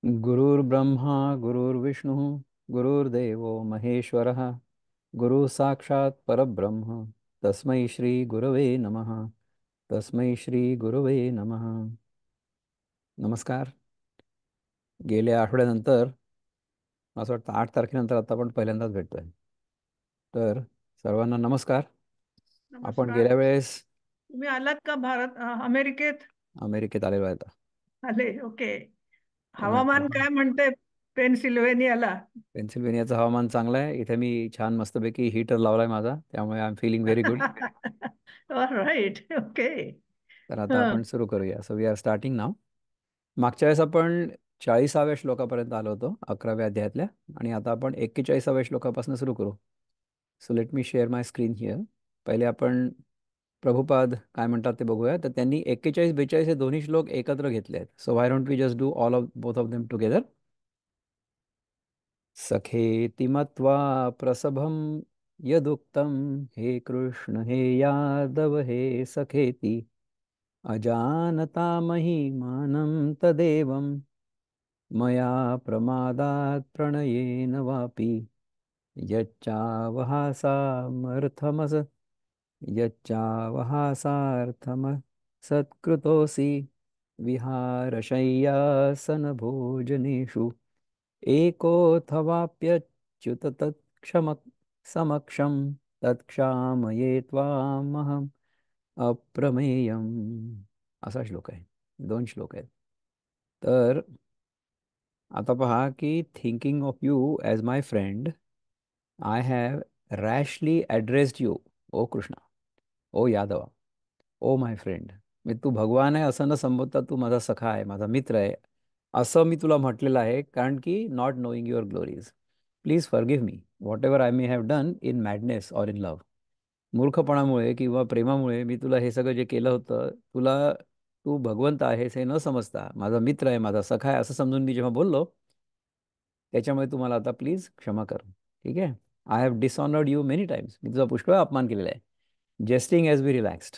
गुरुर्ब्रह्मा गुरुर्विष्णु गुरुर्देवो महेश्वरः गुरु साक्षात् परब्रह्म तस्मै श्री गुरवे नमः. तस्मै श्री गुरवे नमः. नमस्कार. गेल्या आठवड्यानंतर असं वाटतं 8 तारखेनंतर आता आपण पहिल्यांदाच भेटतोय. तर सर्वांना नमस्कार. आपण नमस्कार. गेल्या वेळेस तुम्ही आलात का अमेरिकेत? अमेरिकेत आलेलो आहे. आले. ओके. त्यामुळे हवामान काय म्हणते पेनसिल्व्हेनियाला? पेन्सिल्व्हेनियाचं हवामान चांगलं आहे. इथे मी छान मस्तपैकी हीटर लावलाय माझा, त्यामुळे I am feeling very good. Right. Okay. तर आता आपण सुरू करूया. So we are starting now. मागच्या वेळेस आपण 40व्या श्लोकापर्यंत आलो होतो 11व्या अध्यायातल्या, आणि आता आपण 41व्या श्लोकापासून सुरू करू. So let me share my screen here. पहिले आपण प्रभुपाद काय म्हणतात ते बघूया. तर त्यांनी 41-42 हे दोन्ही श्लोक एकत्र घेतले आहेत. So why don't we just do all of both of them together. सखेति मत्वा प्रसभं यदुक्तं हे कृष्ण हे यादव हे सखेति अजानता महिमानं तदेवं मया प्रमादात् प्रणयेन वापि यच्चावहासामर्थमस यच्चावहासार्थमसत्कृतोऽसि विहारशय्यासनभोजनेषु एकोऽथवाप्यच्युत तत्क्षम समक्षं तत्क्षामये त्वामहम् अप्रमेयम्. असा श्लोक आहे. 2 श्लोक आहेत. तर आता पहा की thinking of you as my friend I have rashly addressed you O Krishna, O Yadava, O my friend. मी तू भगवान आहे असं न संबोधता तू माझा सखा आहे, माझा मित्र आहे, असं मी तुला म्हटलेलं आहे. कारण की not knowing your glories, please forgive me whatever I may have done in madness or in love. मूर्खपणामुळे किंवा प्रेमामुळे मी तुला हे सगळं जे केलं होतं, तुला तू भगवंत आहेस हे न समजता माझा मित्र आहे, माझा सखा आहे असं समजून मी जेव्हा बोललो, त्याच्यामुळे तू मला आता प्लीज क्षमा कर. ठीक आहे. I have dishonoured you many times. मी तुझा पुष्कळ अपमान केलेला आहे. Jesting as be relaxed.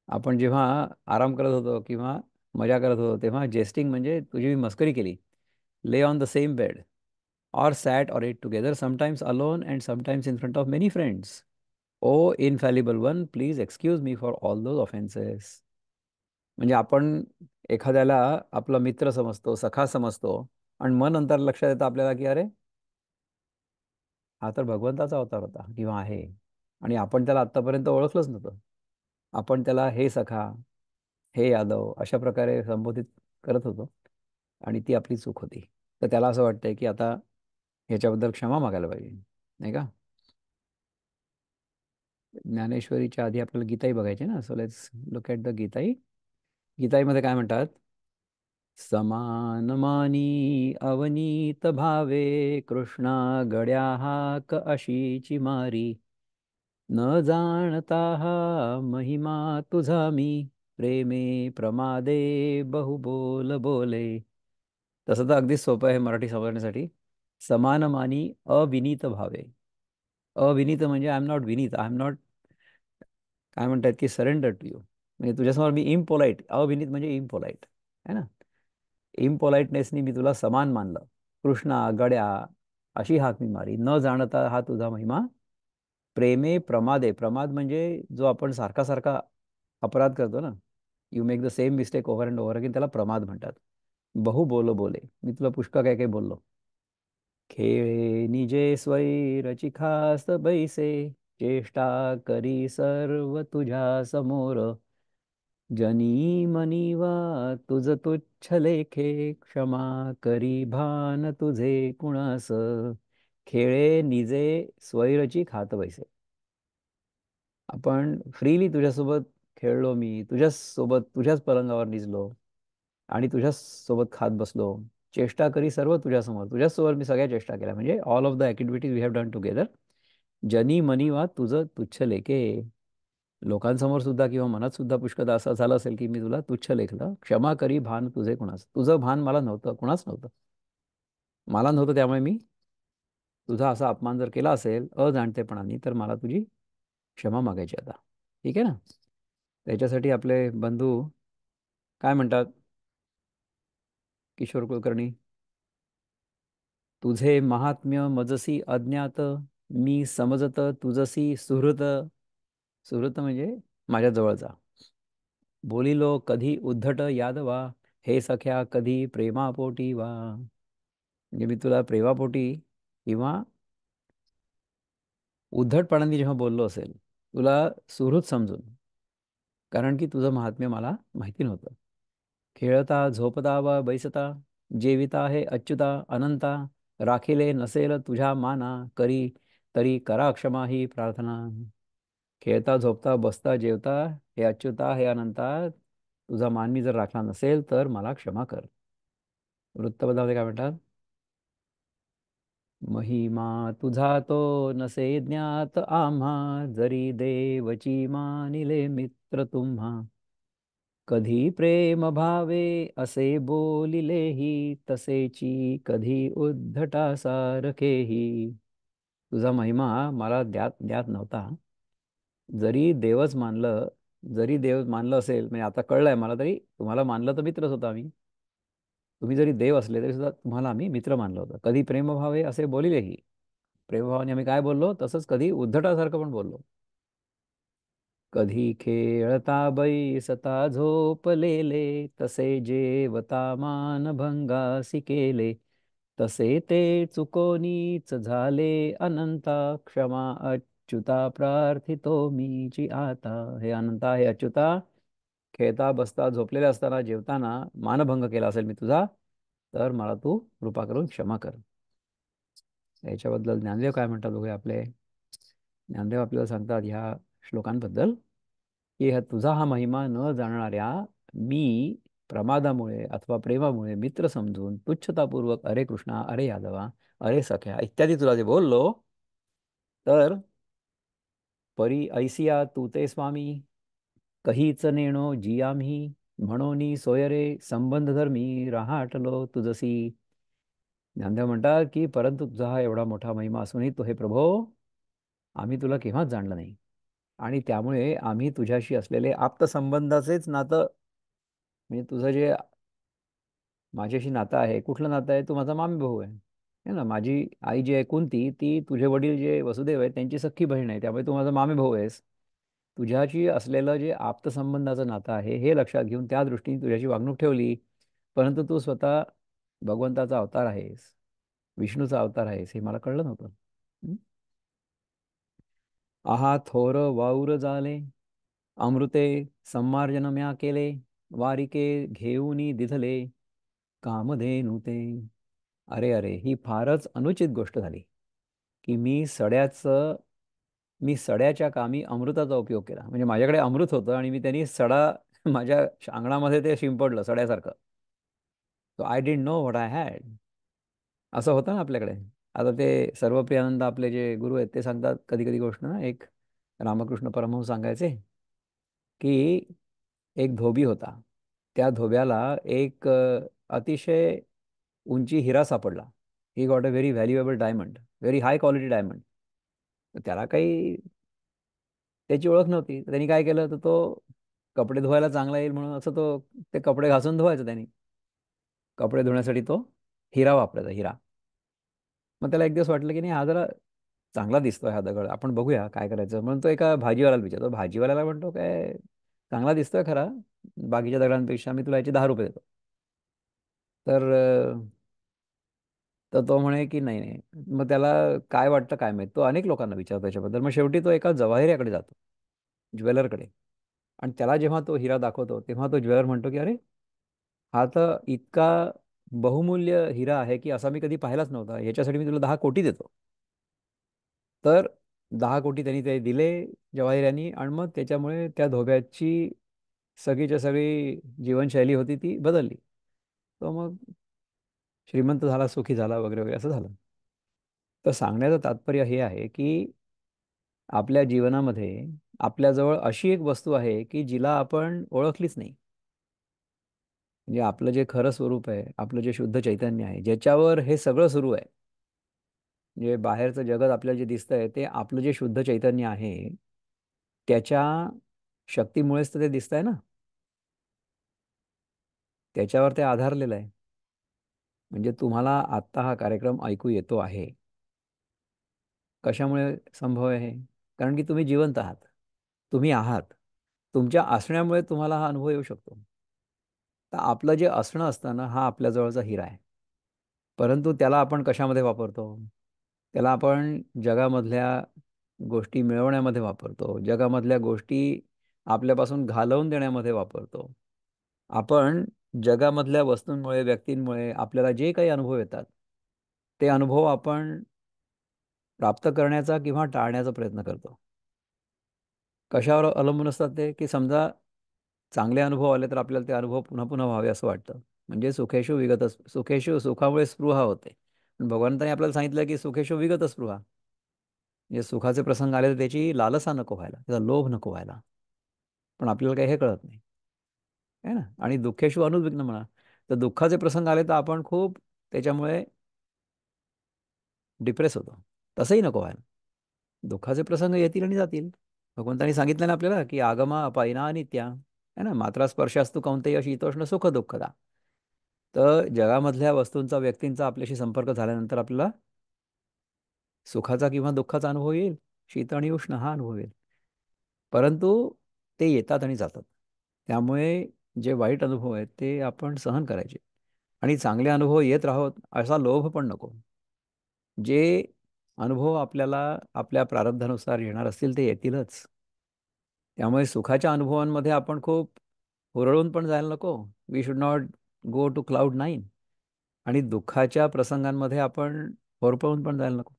आपण जेव्हा आराम करत होतो किंवा मजा करत होतो तेव्हा जेस्टिंग म्हणजे तुझी मी मस्करी केली. ले on the same bed or sat or ate together, sometimes alone and sometimes in front of many friends. Oh, infallible one, please excuse me for all those offenses. म्हणजे आपण एखाद्याला आपला मित्र समजतो, सखा समजतो, आणि मग नंतर लक्षात येतं आपल्याला की अरे, हा तर भगवंताचा अवतार होता किंवा आहे, आणि आपण त्याला आत्तापर्यंत ओळखलंच नव्हतं. आपण त्याला हे सखा, हे यादव अशा प्रकारे संबोधित करत होतो, आणि ती आपली चूक होती. तर त्याला असं वाटतंय की आता ह्याच्याबद्दल क्षमा मागायला पाहिजे, नाही का? ज्ञानेश्वरीच्या आधी आपल्याला गीताई बघायची ना. So let's look at the Gitai. गीताईमध्ये काय म्हणतात? समानमानी अवनीत भावे कृष्णा गड्या हाक अशीची मारी न जाणता हा महिमा तुझा मी प्रेमे प्रमादे बहुबोल बोले. तसं तर अगदी सोपं आहे मराठी समजण्यासाठी. समानमानी अविनीत भावे. अविनीत म्हणजे I am not Vineet, I am not, काय म्हणतात की सरेंडर टू यू. म्हणजे तुझ्यासमोर मी इम्पोलाईट. अविनीत म्हणजे इम्पोलाईट आहे ना. इम्पोलाइटनेसनी मी तुला समान मानलं. कृष्णा गड्या अशी हाक मी मारी न जाणता हा तुझा महिमा प्रेमे प्रमादे. प्रमाद म्हणजे जो आपण सारखा सारखा अपराध करतो ना, you make the same mistake over and over again, त्याला प्रमाद म्हणतात. बहु बोलो बोले, मी तुला पुष्कळ काय काय बोललो. खेळे निजे स्वैरची खास बैसे चेष्टा करी सर्व तुझ्या समोर जनी मनीवा तुझ तुच्छ लेखे क्षमा करी भान तुझे कुणास. खेळे निजे स्वैरची खात बैसे. आपण फ्रीली तुझ्यासोबत खेळलो, मी तुझ्यासोबत तुझ्याच पलंगावर निजलो आणि तुझ्यासोबत खात बसलो. चेष्टा करी सर्व तुझ्यासमोर, तुझ्यासोबत मी सगळ्या चेष्टा केल्या, म्हणजे all of the activities we have done together. जनी मनी वा तुझं तुच्छ लेखे. लोकांसमोर सुद्धा किंवा मनात सुद्धा पुष्कळ असं झालं असेल की मी तुला तुच्छ लेखलं. क्षमा करी भान तुझे कुणास. तुझं भान मला नव्हतं, कुणाच नव्हतं, मला नव्हतं. त्यामुळे मी तुझा असा अपमान जर केला असेल अजाणतेपणाने तर मला तुझी क्षमा मागायची आता. ठीक आहे ना. त्याच्यासाठी आपले बंधू काय म्हणतात? किशोर कुलकर्णी. तुझे महात्म्य मजसी अज्ञात, मी समजत तुझसी सुहृत. सुहृत म्हणजे माझ्या जवळचा. बोलिलो कधी उद्धट यादवा, हे सख्या कधी प्रेमापोटी वा. म्हणजे मी तुला प्रेमापोटी किंवा उद्धटपणाने जेव्हा बोललो असेल, तुला सुहृद समजून, कारण की तुझं महात्म्य मला माहिती नव्हतं. खेळता झोपता व बैसता, जेविता हे अच्युता अनंता, राखिले नसेल तुझ्या माना, करी तरी करा क्षमा ही प्रार्थना. खेळता झोपता बसता जेवता हे अच्युता हे अनंता, तुझा मान मी जर राखला नसेल तर मला क्षमा कर. वृत्तपदामध्ये काय म्हणतात? महिमा तुझा तो नसे ज्ञात आम्हा, जरी देवची मानिले मित्र तुम्हा. कधी प्रेम भावे असे बोलिलेही, तसेची कधी उद्धटा सारखेही. तुझा महिमा मला ज्ञात ज्ञात नव्हता. जरी देवच मानलं, जरी देव मानलं असेल, म्हणजे आता कळलंय मला, तरी तुम्हाला मानलं तर मित्रच होता आम्ही. तुम्ही जरी देव असले तरी सुद्धा तुम्हाला आम्ही मित्र मानलं होतं. कधी प्रेमभावे असे बोलिलेही, प्रेमभावाने आम्ही काय बोललो, तसंच कधी उद्धटासारखं पण बोललो. कधी खेळता बैसता झोपलेले, तसे जेवता मानभंगासी केले. तसे ते चुकोनीच झाले अनंता, क्षमा अच्युता प्रार्थितो मीची आता. हे अनंता, हे अच्युता, खेळता बसता झोपलेले असताना जेवताना मानभंग केला असेल मी तुझा, तर मला तू कृपा करून क्षमा कर. याच्याबद्दल ज्ञानदेव काय म्हणतात बघूया आपले. ज्ञानदेव आपल्याला सांगतात ह्या श्लोकांबद्दल, की तुझा हा महिमा न जाणणाऱ्या मी प्रमादामुळे अथवा प्रेमामुळे मित्र समजून तुच्छतापूर्वक अरे कृष्णा, अरे यादवा, अरे सख्या इत्यादी तुला जे बोललो, तर परी ऐसिया तू ते स्वामी, कहीच नेणो जी आम्ही, म्हणोनी सोयरे संबंध धर्मी रहाटलो तुझसी. ज्ञानदेव म्हणतात की परंतु तुझा हा एवढा मोठा महिमा असूनही तो हे प्रभो, आम्ही तुला केव्हाच जाणलं नाही. आणि त्यामुळे आम्ही तुझ्याशी असलेले आप्तसंबंधाचेच नातं, म्हणजे तुझं जे माझ्याशी नातं आहे, कुठलं नातं आहे, तू माझा मामी भाऊ आहे. है ना. माझी आई जी आहे कुंती, ती तुझे वडील जे वसुदेव आहे त्यांची सख्खी बहीण आहे, त्यामुळे तू माझा मामी भाऊ आहेस. तुझ्याशी असलेलं जे आप्तसंबंधाचं नातं आहे हे लक्षात घेऊन त्या दृष्टीने तुझ्याशी वागणूक ठेवली. परंतु तू स्वतः भगवंताचा अवतार आहेस, विष्णूचा अवतार आहेस, हे मला कळलं नव्हतं. हं? आहा थोर वाऊर झाले, अमृते सम्मार्जन म्या केले, वारिके घेऊनी दिधले कामधेनू ते. अरे अरे, ही फारच अनुचित गोष्ट झाली की मी सड्याच्या कामी अमृताचा उपयोग केला. म्हणजे माझ्याकडे अमृत होतं आणि मी त्यांनी सडा माझ्या अंगणामध्ये ते शिंपडलं सड्यासारखं. So I didn't know what I had. असं होतं ना आपल्याकडे. आता ते सर्वप्रियानंद आपले जे गुरु आहेत ते सांगतात कधी कधी गोष्ट ना, एक रामकृष्ण परमहंस सांगायचे की एक धोबी होता. त्या धोब्याला एक अतिशय उंची हिरा सापडला. He got a very valuable diamond, very high quality diamond. त्याला काही त्याची ओळख नव्हती. तर त्यांनी काय केलं, तर तो कपडे धुवायला चांगला येईल म्हणून असं तो ते कपडे घासून धुवायचं त्यांनी. कपडे धुण्यासाठी तो हिरा वापरायचा, हिरा. मग त्याला एक दिवस वाटलं की नाही, हा जरा चांगला दिसतोय हा दगड, आपण बघूया काय करायचं. म्हणून तो एका भाजीवाल्याला विचारतो. भाजीवाल्याला म्हणतो, काय चांगला दिसतोय खरा, बाकीच्या दगडांपेक्षा, मी तुला याचे 10 रुपये देतो. तर तर तो म्हणे की नाही नाही. मग त्याला काय वाटतं काय माहित, तो अनेक लोकांना विचारतो त्याच्याबद्दल. मग शेवटी तो एका जवाहिऱ्याकडे जातो, ज्वेलरकडे. आणि त्याला जेव्हा तो हिरा दाखवतो तेव्हा तो ज्वेलर म्हणतो की अरे, हा तर इतका बहुमूल्य हिरा आहे की असा मी कधी पाहिलाच नव्हता, याच्यासाठी मी तुला 10 कोटी देतो. तर 10 कोटी त्यांनी ते दिले जवाहिरांनी. आणि मग त्याच्यामुळे त्या धोब्याची सगळीच्या सगळी जीवनशैली होती ती बदलली. तो मग श्रीमंत झाला, सुखी झाला, वगैरे वगैरे असं झालं. तर सांगण्याचं तात्पर्य हे आहे की आपल्या जीवनामध्ये आपल्याजवळ अशी एक वस्तू आहे की जिला आपण ओळखलीच नाही. म्हणजे आपलं जे खरं स्वरूप आहे, आपलं जे शुद्ध चैतन्य आहे, ज्याच्यावर हे सगळं सुरू आहे, जे बाहेरचं जगत आपल्याला जे दिसतंय ते आपलं जे शुद्ध चैतन्य आहे त्याच्या शक्तीमुळेच तर ते दिसतंय ना. त्याच्यावर ते आधारलेलं आहे. म्हणजे तुम्हाला आत्ता हा कार्यक्रम ऐकू येतो आहे, कशामुळे संभव आहे? कारण की तुम्ही जिवंत आहात. तुम्ही आहात. तुमच्या असण्यामुळे तुम्हाला हा अनुभव येऊ शकतो. तर आपलं जे असणं असतं ना, हा आपल्याजवळचा हिरा आहे. परंतु त्याला आपण कशामध्ये वापरतो? त्याला आपण जगामधल्या गोष्टी मिळवण्यामध्ये वापरतो. जगामधल्या गोष्टी आपल्यापासून घालवून देण्यामध्ये वापरतो. आपण जगामधल्या वस्तूंमुळे, व्यक्तींमुळे आपल्याला जे काही अनुभव येतात, ते अनुभव आपण प्राप्त करण्याचा किंवा टाळण्याचा प्रयत्न करतो. कशावर अवलंबून असतात ते, की समजा चांगले अनुभव आले तर आपल्याला ते अनुभव पुन्हा पुन्हा व्हावे असं वाटतं. म्हणजे सुखेषु विगत सुखेषु सुखामुळे स्पृहा होते. पण भगवंतांनी आपल्याला सांगितलं की सुखेषु विगत स्पृहा. म्हणजे सुखाचे प्रसंग आले तर त्याची लालसा नको व्हायला, त्याचा लोभ नको व्हायला. पण आपल्याला काही हे कळत नाही. आहे ना? आणि दुःखेषु अनुद्विग्न म्हणा. तर दुःखाचे प्रसंग आले तर आपण खूप त्याच्यामुळे डिप्रेस होतो. तसंही नको व्हायला. दुःखाचे प्रसंग येतील आणि जातील. भगवंतांनी सांगितलं ना आपल्याला, की आगमा अपायिना अनित्या. है ना? मात्रा स्पर्शास्तु कौंतेय शीतोष्ण सुख दुःखदा. तर जगामधल्या वस्तूंचा, व्यक्तींचा आपल्याशी संपर्क झाल्यानंतर आपल्याला सुखाचा किंवा दुःखाचा अनुभव येईल. शीत आणि उष्ण हा अनुभव येईल. परंतु ते येतात आणि जातात. त्यामुळे जे वाईट अनुभव आहेत ते आपण सहन करायचे. आणि चांगले अनुभव येत राहोत असा लोभ पण नको. जे अनुभव आपल्याला आपल्या प्रारब्धानुसार येणार असतील ते येतीलच. त्यामुळे सुखाच्या अनुभवांमध्ये आपण खूप हुरळून पण जायला नको. We should not go to cloud nine. आणि दुःखाच्या प्रसंगांमध्ये आपण होरपळून पण जायला नको.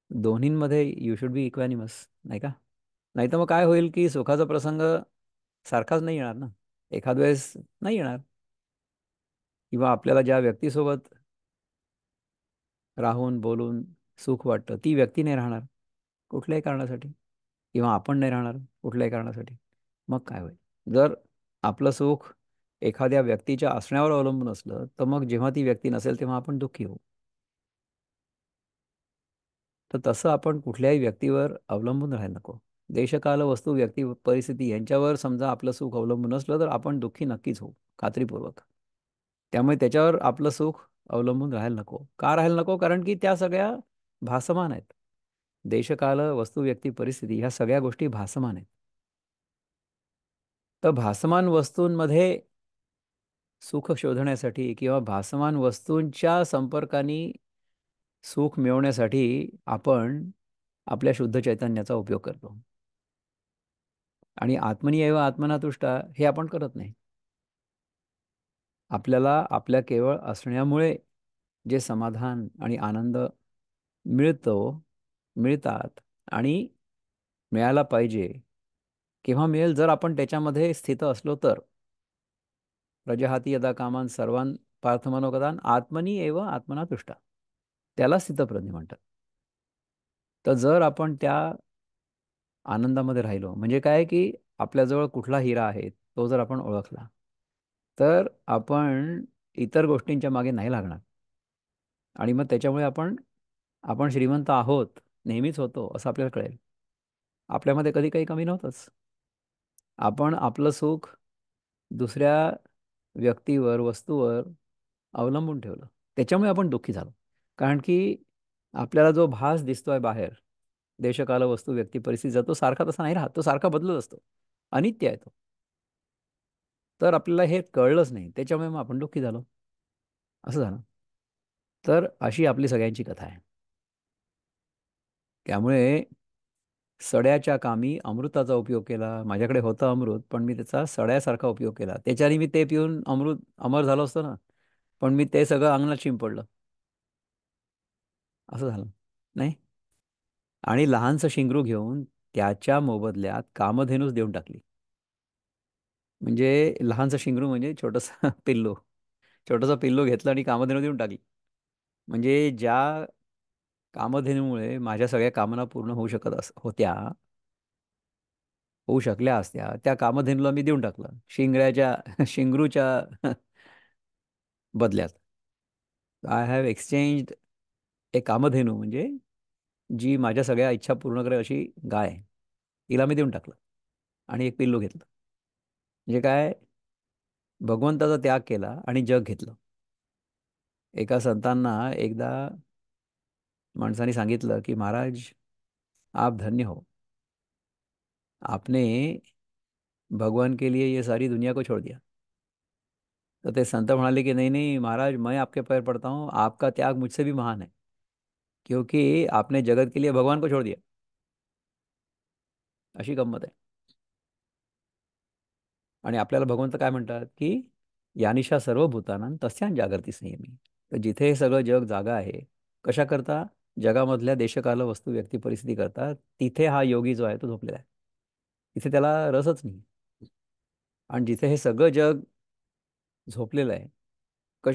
दोन्हींमध्ये यू शुड बी इक्वॅनिमस, नाही का? नाही तर मग काय होईल की सुखाचा प्रसंग सारखाच नाही येणार ना. एखाद वेळेस नाही येणार. किंवा आपल्याला ज्या व्यक्तीसोबत राहून बोलून सुख वाटतं ती व्यक्ती नाही राहणार कुठल्याही कारणासाठी. किंवा आपण नाही राहणार कुठल्याही कारणासाठी. मग काय होईल? जर आपलं सुख एखाद्या व्यक्तीच्या असण्यावर अवलंबून असलं तर मग जेव्हा ती व्यक्ती नसेल तेव्हा आपण दुःखी होऊ. तर तसं आपण कुठल्याही व्यक्तीवर अवलंबून राहायला नको. देशकाल वस्तू व्यक्ती परिस्थिती यांच्यावर समजा आपलं सुख अवलंबून असलं तर आपण दुःखी नक्कीच होऊ खात्रीपूर्वक. त्यामुळे त्याच्यावर आपलं सुख अवलंबून राहायला नको. का राहायला नको? कारण की त्या सगळ्या भासमान आहेत. देशकाल वस्तू व्यक्ती परिस्थिती ह्या सगळ्या गोष्टी भासमान आहेत. तर भासमान वस्तूंमध्ये सुख शोधण्यासाठी किंवा भासमान वस्तूंच्या संपर्काने सुख मिळवण्यासाठी आपण आपल्या शुद्ध चैतन्याचा उपयोग करतो. आणि आत्मनी एव आत्मना तुष्टा हे आपण करत नाही. आपल्याला आपल्या केवळ असण्यामुळे जे समाधान आणि आनंद मिळतो, मिळतात आणि मिळायला पाहिजे, केव्हा मिळेल? जर आपण त्याच्यामध्ये स्थित असलो तर. प्रजहाती यदा कामान सर्वान पार्थमनोगतान आत्मनी एव आत्मना तुष्टा. त्याला स्थितप्रज्ञ म्हणतात. तर जर आपण त्या आनंदामध्ये राहिलो म्हणजे काय की आपल्याजवळ कुठला हिरा आहे तो जर आपण ओळखला तर आपण इतर गोष्टींच्या मागे नाही लागणार. आणि मग त्याच्यामुळे आपण आपण श्रीमंत आहोत नेहमीच होतो असं आपल्याला कळेल. आपल्यामध्ये कधी काही कमी नव्हतंच. आपण आपलं सुख दुसऱ्या व्यक्तीवर वस्तूवर अवलंबून ठेवलं. त्याच्यामुळे आपण दुःखी झालो. कारण की आपल्याला जो भास दिसतोय बाहेर देशकाल वस्तू व्यक्ती परिस्थितीचा तो सारखा तसा नाही राहत. तो सारखा बदलत असतो. अनित्य आहे तो. तर आपल्याला हे कळलंच नाही. त्याच्यामुळे मग आपण दुःखी झालो. असं झालं. तर अशी आपली सगळ्यांची कथा आहे. त्यामुळे सड्याच्या कामी अमृताचा उपयोग केला. माझ्याकडे होतं अमृत, पण मी त्याचा सड्यासारखा उपयोग केला. त्याच्याने मी ते पिऊन अमृत अमर झालो असतो ना, पण मी ते सगळं अंगणात शिंपडलं. असं झालं. नाही? आणि लहानसं शिंगरू घेऊन त्याच्या मोबदल्यात कामधेनूच देऊन टाकली. म्हणजे लहानसं शिंगरू म्हणजे छोटंसं पिल्लू. छोटंसं पिल्लू घेतलं आणि कामधेनू देऊन टाकली. म्हणजे ज्या कामधेनूमुळे माझ्या सगळ्या कामना पूर्ण होऊ शकत होत्या, होऊ शकल्या असत्या, त्या कामधेनूला मी देऊन टाकलं. शिंगरूच्या बदल्यात. आय हॅव एक्सचेंज्ड ए कामधेनू म्हणजे जी माझ्या सगळ्या इच्छा पूर्ण करेल अशी गाय, तिला मी देऊन टाकलं आणि एक पिल्लू घेतलं. म्हणजे काय? भगवंताचा त्याग केला आणि जग घेतलं. एका संतांना एकदा माणसाने सांगितलं की महाराज, आप धन्य हो, आपने भगवान के लिए ये सारी दुनिया को छोड़ दिया. तो ते संत म्हणाले की नहीं नहीं महाराज, मैं आपके पैर पड़ता हूँ, आपका त्याग मुझसे भी महान है, क्योंकि आपने जगत के लिए भगवान को छोड़ दिया. अशी गंमत आहे. आणि आपल्याला भगवंत काय म्हणतात की यानिशा सर्व भूतानां तस्यां जागृती संयमी. तर जिथे हे सगळं जग जागा आहे, कशा करता? जगामधल्या देशकाल वस्तू व्यक्ती परिस्थिती करता, तिथे हा योगी जो आहे तो झोपलेला आहे. तिथे त्याला रसच नाही. आणि जिथे हे सगळं जग झोपलेलं आहे,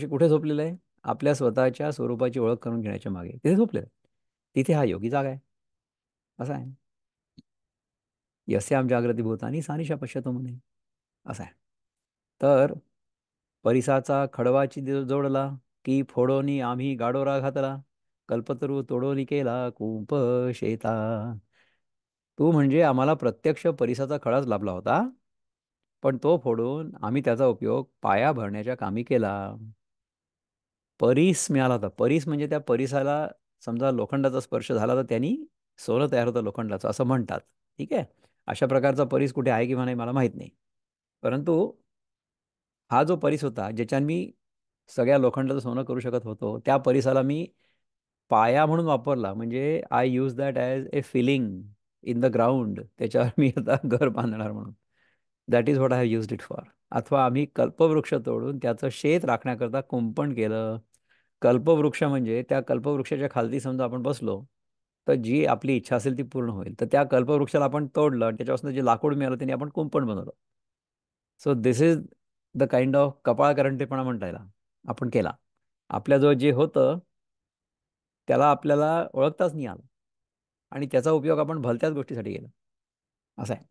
कुठे झोपलेलं आहे? आपल्या स्वतःच्या स्वरूपाची ओळख करून घेण्याच्या मागे तिथे झोपलेलं आहे. तिथे हा योगी जागा आहे. असा आहे. यस्याम जागृती भूतानी सानिशा पश्यतो म्हणे. असं आहे. तर परिसाचा खडवाची जोडला, की फोडोनी आम्ही गाडोरा घातला, कल्पतरू तोडोनी केला कुंप शेता. तू म्हणजे आम्हाला प्रत्यक्ष परिसाचा खडाच लाभला होता, पण तो फोडून आम्ही त्याचा उपयोग पाया भरण्याच्या कामी केला. परीस मिळाला होता. परीस म्हणजे त्या परिसाला समजा लोखंडाचा स्पर्श झाला तर त्यांनी सोनं तयार होतं लोखंडाचं, असं म्हणतात. ठीक आहे. अशा प्रकारचा परीस कुठे आहे किंवा नाही मला माहीत नाही. परंतु हा जो परीस होता, ज्याच्याने मी सगळ्या लोखंडाचं सोनं करू शकत होतो, त्या परिसाला मी पाया म्हणून वापरला. म्हणजे I use that as A feeling in the ground. त्याच्यावर मी आता घर बांधणार म्हणून. That is what I have used it for. अथवा आम्ही कल्पवृक्ष तोडून त्याचं शेत राखण्याकरता कुंपण केलं. कल्पवृक्ष म्हणजे त्या कल्पवृक्षाच्या खालती समजा आपण बसलो, तर जी आपली इच्छा असेल ती पूर्ण होईल. तर त्या कल्पवृक्षाला आपण तोडलं आणि त्याच्यापासून जे लाकूड मिळालं त्याने आपण कुंपण बनवलं. So this is the kind of कपाळकरंटेपणा म्हणता येईल आपण केला. आपल्याजवळ जे होतं त्याला आपल्याला ओळखताच नाही आलं, आणि त्याचा उपयोग आपण भलत्याच गोष्टीसाठी केला. असं आहे.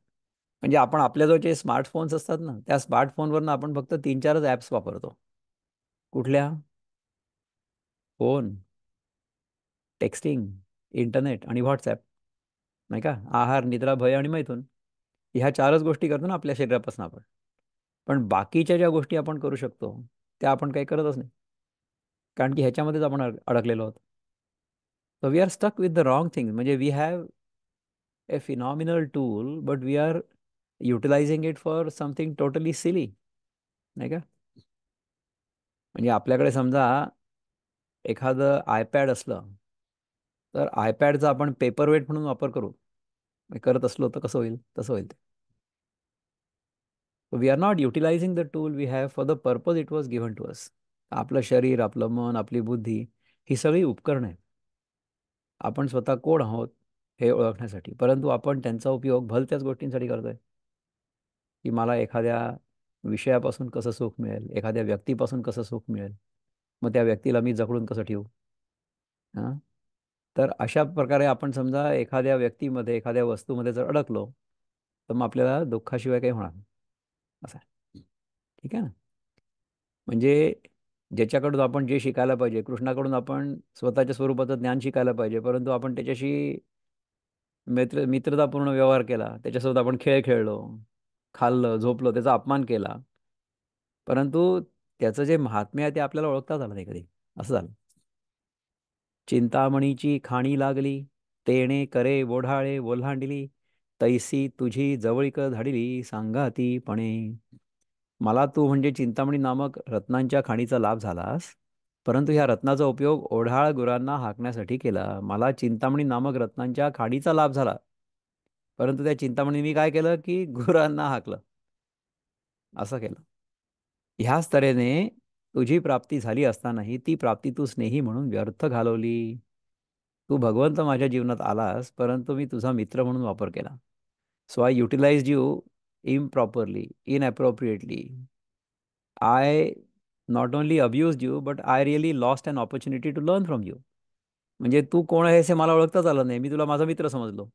म्हणजे आपण आपल्याजवळ जे स्मार्टफोन्स असतात ना, त्या स्मार्टफोनवरनं आपण फक्त 3-4च ॲप्स वापरतो. कुठल्या? फोन, टेक्स्टिंग, इंटरनेट आणि व्हॉट्सॲप. नाही का? आहार, निद्रा, भय आणि मैथून. ह्या 4च गोष्टी करतो ना आपल्या शरीरापासून आपण. पण बाकीच्या ज्या गोष्टी आपण करू शकतो, त्या आपण काही करतच नाही. कारण की ह्याच्यामध्येच आपण अडकलेलो आहोत. So we are stuck with the wrong thing. म्हणजे we have a phenomenal tool, but we are utilising it for something totally silly. नाही का? म्हणजे आपल्याकडे समजा एखादं आयपॅड असलं, तर आयपॅडचा आपण पेपरवेट म्हणून वापर करू. करत असलो तर कसं होईल? तसं होईल ते. We are not utilising the tool we have for the purpose it was given to us. आपलं शरीर, आपलं मन, आपली बुद्धी ही सगळी उपकरणं आहेत. आपण स्वतः कोण आहोत हे ओळखण्यासाठी. परंतु आपण त्यांचा उपयोग भलत्याच गोष्टींसाठी करतोय. की मला एखाद्या विषयापासून कसं सुख मिळेल, एखाद्या व्यक्तीपासून कसं सुख मिळेल, मग त्या व्यक्तीला मी जखडून कसं ठेवू. हां. तर अशा प्रकारे आपण समजा एखाद्या व्यक्तीमध्ये, एखाद्या वस्तूमध्ये जर अडकलो, तर मग आपल्याला दुःखाशिवाय काही होणार नाही. असं आहे. ठीक आहे ना? म्हणजे ज्याच्याकडून आपण जे शिकायला पाहिजे, कृष्णाकडून आपण स्वतःच्या स्वरूपाचं ज्ञान शिकायला पाहिजे, परंतु आपण त्याच्याशी मित्रतापूर्ण व्यवहार केला, त्याच्यासोबत आपण खेळ खेळलो, खाल्लं, झोपलो, त्याचा अपमान केला, परंतु त्याचं जे महात्म्य आहे ते आपल्याला ओळखताच आलं नाही कधी. असं झालं. चिंतामणीची खाणी लागली, तेणे करे ओढाळे ओल्हांडिली, तैसी तुझी जवळीक धाडिली सांगातीपणे. मला तू म्हणजे चिंतामणी नामक रत्नांच्या खाणीचा लाभ झालास, परंतु ह्या रत्नाचा उपयोग ओढाळ गुरांना हाकण्यासाठी केला. मला चिंतामणी नामक रत्नांच्या खाणीचा लाभ झाला, परंतु त्या चिंतामणी मी काय केलं की गुरांना हाकलं. असं केलं. ह्याच तऱ्हेने तुझी प्राप्ती झाली असतानाही ती प्राप्ती तू स्नेही म्हणून व्यर्थ घालवली. तू भगवंत माझ्या जीवनात आलास, परंतु मी तुझा मित्र म्हणून वापर केला. So I utilise you improperly, inappropriately. I not only abused you, but I really lost an opportunity to learn from you. म्हणजे तू कोण आहेस हे मला ओळखताच आलं नाही. मी तुला माझा मित्र समजलो,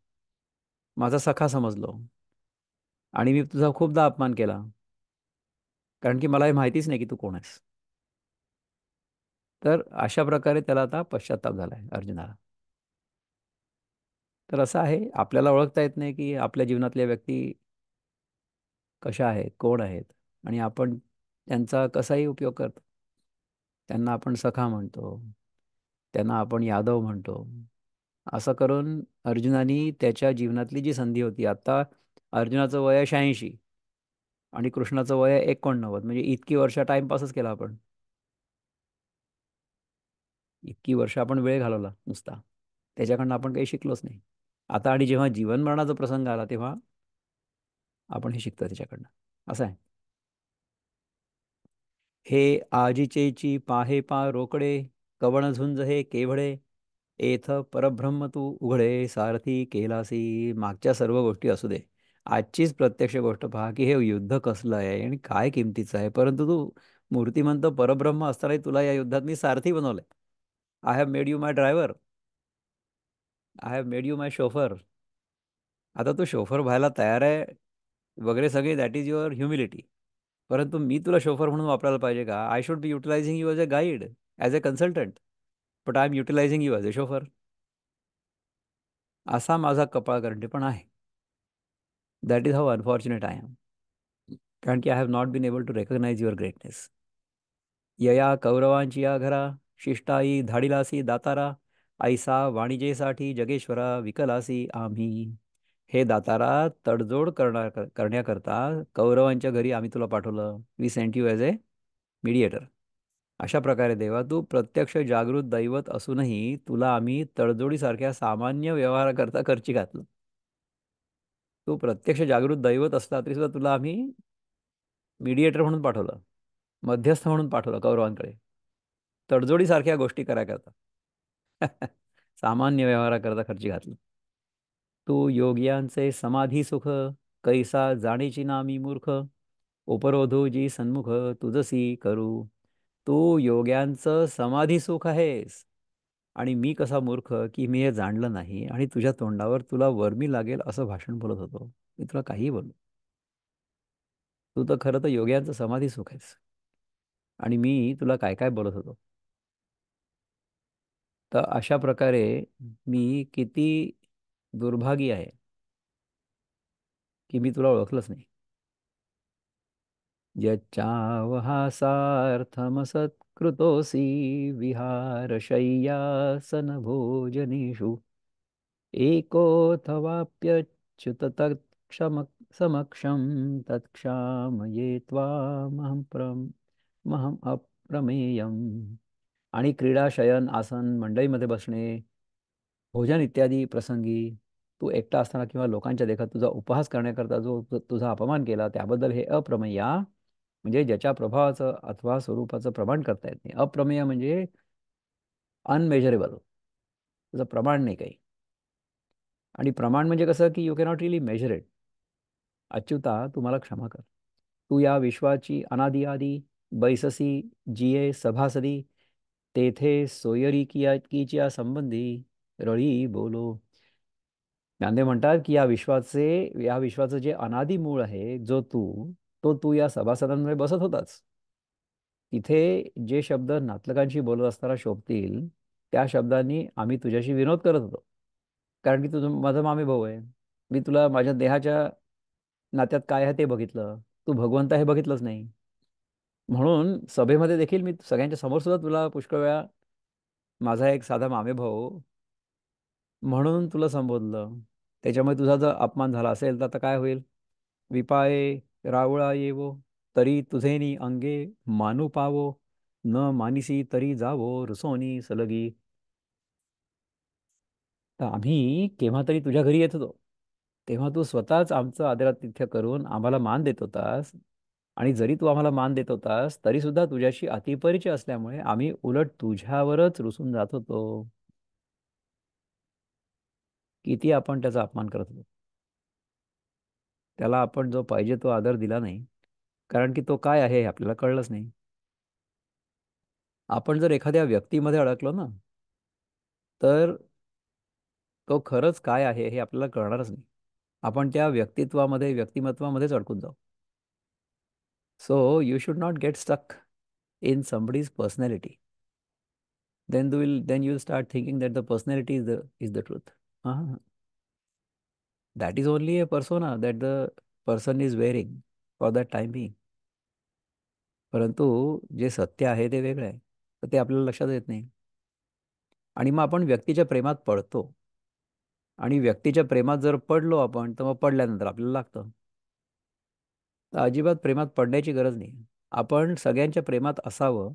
माझा सखा समजलो, आणि मी तुझा खूपदा अपमान केला, कारण की मला हे माहितीच नाही की तू कोण आहेस. तर अशा प्रकारे त्याला आता पश्चाताप झाला आहे अर्जुनाला. तर असं आहे, आपल्याला ओळखता येत नाही की आपल्या जीवनातल्या व्यक्ती कशा आहेत, कोण आहेत, आणि आपण त्यांचा कसाही उपयोग करतो. त्यांना आपण सखा म्हणतो, त्यांना आपण यादव म्हणतो. असं करून अर्जुनानी त्याच्या जीवनातली जी संधी होती, आता अर्जुनाचं वय आहे 86 आणि कृष्णाचं वय आहे 89, म्हणजे इतकी वर्ष टाइमपासच केला आपण. इतकी वर्ष आपण वेळ घालवला नुसता. त्याच्याकडनं आपण काही शिकलोच नाही. आता आणि जेव्हा जीवन मरणाचा प्रसंग आला तेव्हा आपण हे शिकतो त्याच्याकडनं. असं आहे. हे आजीचेची पाहे पा रोकडे, कवण झुंज हे केवळे, एथ परब्रह्म तू उघडे, सारथी केलासी. मागच्या सर्व गोष्टी असू दे, आजचीच प्रत्यक्ष गोष्ट पहा की हे युद्ध कसलं आहे आणि काय किमतीचं आहे. परंतु तू मूर्तिमंत परब्रह्म असतानाही तुला या युद्धात मी सारथी बनवलंय. I have made you my driver, I have made you my chauffeur. आता तू शोफर व्हायला तयार आहे वगैरे सगळे, दॅट इज युअर ह्युमिलिटी. परंतु मी तुला शोफर म्हणून वापरायला पाहिजे का? I should be utilising you as a guide, as a consultant. But I am utilising you as a chauffeur. असा माझा कपाळकरंटी पण आहे. That is how unfortunate I am. कारण की I have not been able to recognise your greatness. यया कौरवांची या घरा, शिष्टाई धाडिलासी दातारा, ऐसा वाणिजेसाठी जगेश्वरा विकलासी आम्ही. हे दातारा, तडजोड करण्याकरता कौरवांच्या घरी आम्ही तुला पाठवलं. We sent you as a mediator. अशा प्रकारे देवा, तू प्रत्यक्ष जागृत दैवत असूनही तुला आम्ही तडजोडीसारख्या सामान्य व्यवहाराकरता खर्ची घातलं. तू प्रत्यक्ष जागृत दैवत असला तरी सुद्धा तुला आम्ही मीडिएटर म्हणून पाठवलं, मध्यस्थ म्हणून पाठवलं कौरवांकडे, तडजोडीसारख्या गोष्टी करायकरता. सामान्य व्यवहाराकरता खर्ची घातलं. तू योग्यांचे समाधी सुख, कैसा जाणीची नामी मूर्ख, उपरोधोजी सन्मुख तुझसी करू. तू योग्यांचं समाधी सुख आहेस आणि मी कसा मूर्ख की मी हे जाणलं नाही आणि तुझ्या तोंडावर तुला वर्मी लागेल असं भाषण बोलत होतो. मी तुला काहीही बोललो. तू तर खरं तर योग्यांचं समाधी सुख आहेस आणि मी तुला काय काय बोलत होतो. तर अशा प्रकारे मी किती दुर्भागी आहे की मी तुला ओळखलंच नाही. यच्चावहासार्थमसत्कृतोऽसि विहारशय्यासन भोजनेषु, एकोऽथवाप्यच्युत तत्क्षम समक्षं, तत्क्षामये त्वामहं महम अप्रमेयम्. आणि क्रीडा, शयन, आसन, मंडळीमध्ये बसणे, भोजन इत्यादी प्रसंगी तू एकटा असताना किंवा लोकांच्या देखत तुझा उपहास करण्याकरता जो तुझा अपमान केला त्याबद्दल हे अप्रमेया, म्हणजे ज्याच्या प्रभावाचं अथवा स्वरूपाचं प्रमाण करता येत नाही. अप्रमेय म्हणजे अनमेजरेबल, तुझं प्रमाण नाही काही. आणि प्रमाण म्हणजे कसं की you cannot really measure it. Achyuta तू मला क्षमा कर. तू या विश्वाची अनादि आदी बैससी जिये सभासदी, तेथे सोयरी कीच्या संबंधी रळी बोलो. गांधी म्हणतात की या विश्वाचं जे अनादी मूळ आहे जो तू, तो तू या सभासदांमध्ये बसत होताच. तिथे जे शब्द नातलगांशी बोलत असताना शोभतील त्या शब्दांनी आम्ही तुझ्याशी विनोद करत होतो. कारण की तुझं माझा मामे भाऊ आहे. मी तुला माझ्या देहाच्या नात्यात काय आहे ते बघितलं, तू भगवंत हे बघितलंच नाही. म्हणून सभेमध्ये देखील मी सगळ्यांच्या समोर सुद्धा तुला पुष्कळ वेळा माझा एक साधा मामे भाऊ म्हणून तुला संबोधलं. त्याच्यामुळे तुझा जर अपमान झाला असेल तर आता काय होईल? विपाये रावळा येवो, तरी तुझेनी अंगे मानू पावो, न मानिसी तरी जावो रुसोनी सलगी. तर आम्ही केव्हा तरी तुझ्या घरी येत होतो तेव्हा तू स्वतःच आमचं आदरातिथ्य करून आम्हाला मान देत होतास. आणि जरी तू आम्हाला मान देत होतास तरी सुद्धा तुझ्याशी अतिपरिचय असल्यामुळे आम्ही उलट तुझ्यावरच रुसून जात होतो. किती आपण त्याचा अपमान करत होतो. त्याला आपण जो पाहिजे तो आदर दिला नाही. कारण की तो काय आहे हे आपल्याला कळलंच नाही. आपण जर एखाद्या व्यक्तीमध्ये अडकलो ना, तर तो खरंच काय आहे हे आपल्याला कळणारच नाही. आपण त्या व्यक्तिमत्वामध्येच अडकून जाऊ. So you should not get stuck in somebody's personality. Then you'll start thinking that the personality is the truth. uh That is only a persona that the person is wearing for that time being. परंतु जे सत्य आहे ते वेगळं आहे. तर ते आपल्याला लक्षात येत नाही. आणि मग आपण व्यक्तीच्या प्रेमात पडतो. आणि व्यक्तीच्या प्रेमात जर पडलो आपण, तर मग पडल्यानंतर आपल्याला लागतं. तर अजिबात प्रेमात पडण्याची गरज नाही. आपण सगळ्यांच्या प्रेमात असावं,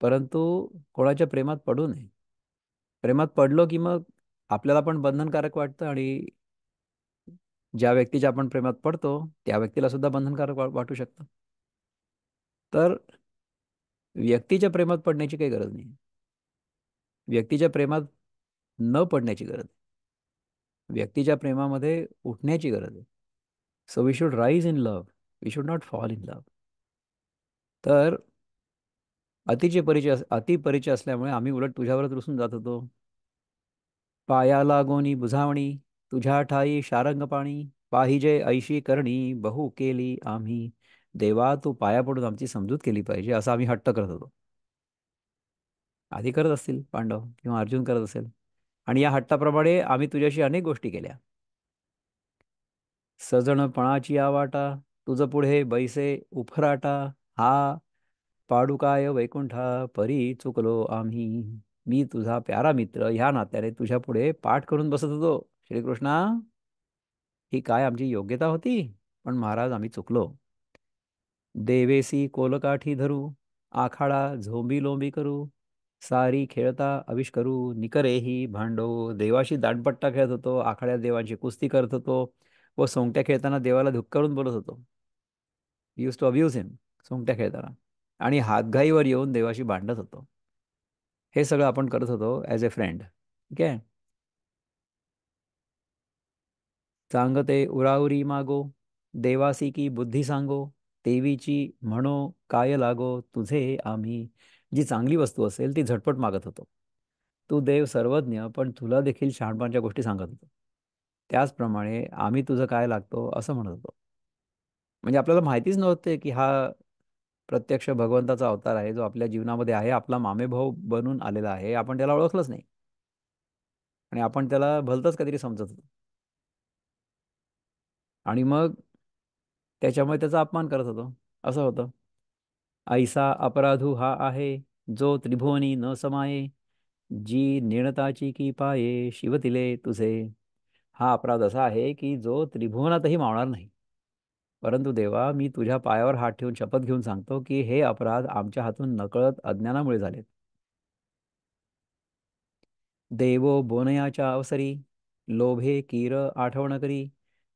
परंतु कोणाच्या प्रेमात पडू नये. प्रेमात पडलो की मग आपल्याला पण बंधनकारक वाटतं, आणि ज्या व्यक्तीच्या आपण प्रेमात पडतो त्या व्यक्तीला सुद्धा बंधनकारक वाटू शकतं. तर व्यक्तीच्या प्रेमात पडण्याची काही गरज नाही. व्यक्तीच्या प्रेमात न पडण्याची गरज आहे. व्यक्तीच्या प्रेमामध्ये उठण्याची गरज आहे. So we should rise in love, we should not fall in love. तर अति परिचय असल्यामुळे आम्ही उलट तुझ्यावरच रुसून जात होतो. पाया लागोनी बुझावणी, तुझ्या ठाई शारंग पाणी, पाहिजे ऐशी करणी बहु केली आम्ही. देवा, तू पाया पडून आमची समजूत केली पाहिजे, असं आम्ही हट्ट करत होतो. आधी करत असतील पांडव किंवा अर्जुन करत असेल. आणि या हट्टाप्रमाणे आम्ही तुझ्याशी अनेक गोष्टी केल्या. सजणपणाची आवाटा, तुझ पुढे बैसे उफराटा, हा पाडुकाय वैकुंठा, परी चुकलो आम्ही. मी तुझा प्यारा मित्र ह्या नात्याने तुझ्या पुढे पाठ करून बसत होतो. श्रीकृष्णा, ही काय आमची योग्यता होती? पण महाराज, आम्ही चुकलो. देवेसी कोलकाठी धरू, आखाडा झोंबी लोंबी करू, सारी खेळता अविष्करू, निकरेही भांडो. देवाशी दांडपट्टा खेळत होतो, आखाड्यात देवांची कुस्ती करत होतो, व सोंगट्या खेळताना देवाला धुक्कारून बोलत होतो. यूज टू अब्यूज हिम, सोंगट्या खेळताना. आणि हातघाईवर येऊन देवाशी भांडत होतो. हे सगळं आपण करत होतो ॲज अ फ्रेंड. ठीक आहे. सांगते उराउरी मागो, देवासी की बुद्धी सांगो, देवीची म्हणो काय लागो तुझे आम्ही. जी चांगली वस्तू असेल ती झटपट मागत होतो. तू देव सर्वज्ञ, पण तुला देखील शहाणपणाच्या गोष्टी सांगत होतो. त्याचप्रमाणे आम्ही तुझं काय लागतो असं म्हणत होतो. म्हणजे आपल्याला माहितीच नव्हते की हा प्रत्यक्ष भगवंताचा अवतार आहे, जो आपल्या जीवनामध्ये आहे, आपला मामेभाऊ बनून आलेला आहे. आपण त्याला ओळखलंच नाही, आणि आपण त्याला भलतंच काहीतरी समजत होतो. आणि मग त्याच्यामुळे त्याचा अपमान करत होतो. असं होतं. ऐसा अपराधू हा आहे, जो त्रिभुवनी न समाये, जी निर्णताची की पाये शिवतिले तुझे. हा अपराध असा आहे की जो त्रिभुवनातही मावणार नाही. परंतु देवा, मी तुझ्या पायावर हात ठेवून शपथ घेऊन सांगतो की हे अपराध आमच्या हातून नकळत अज्ञानामुळे झालेत. देवो बोनयाच्या अवसरी, लोभे कीर आठवण करी,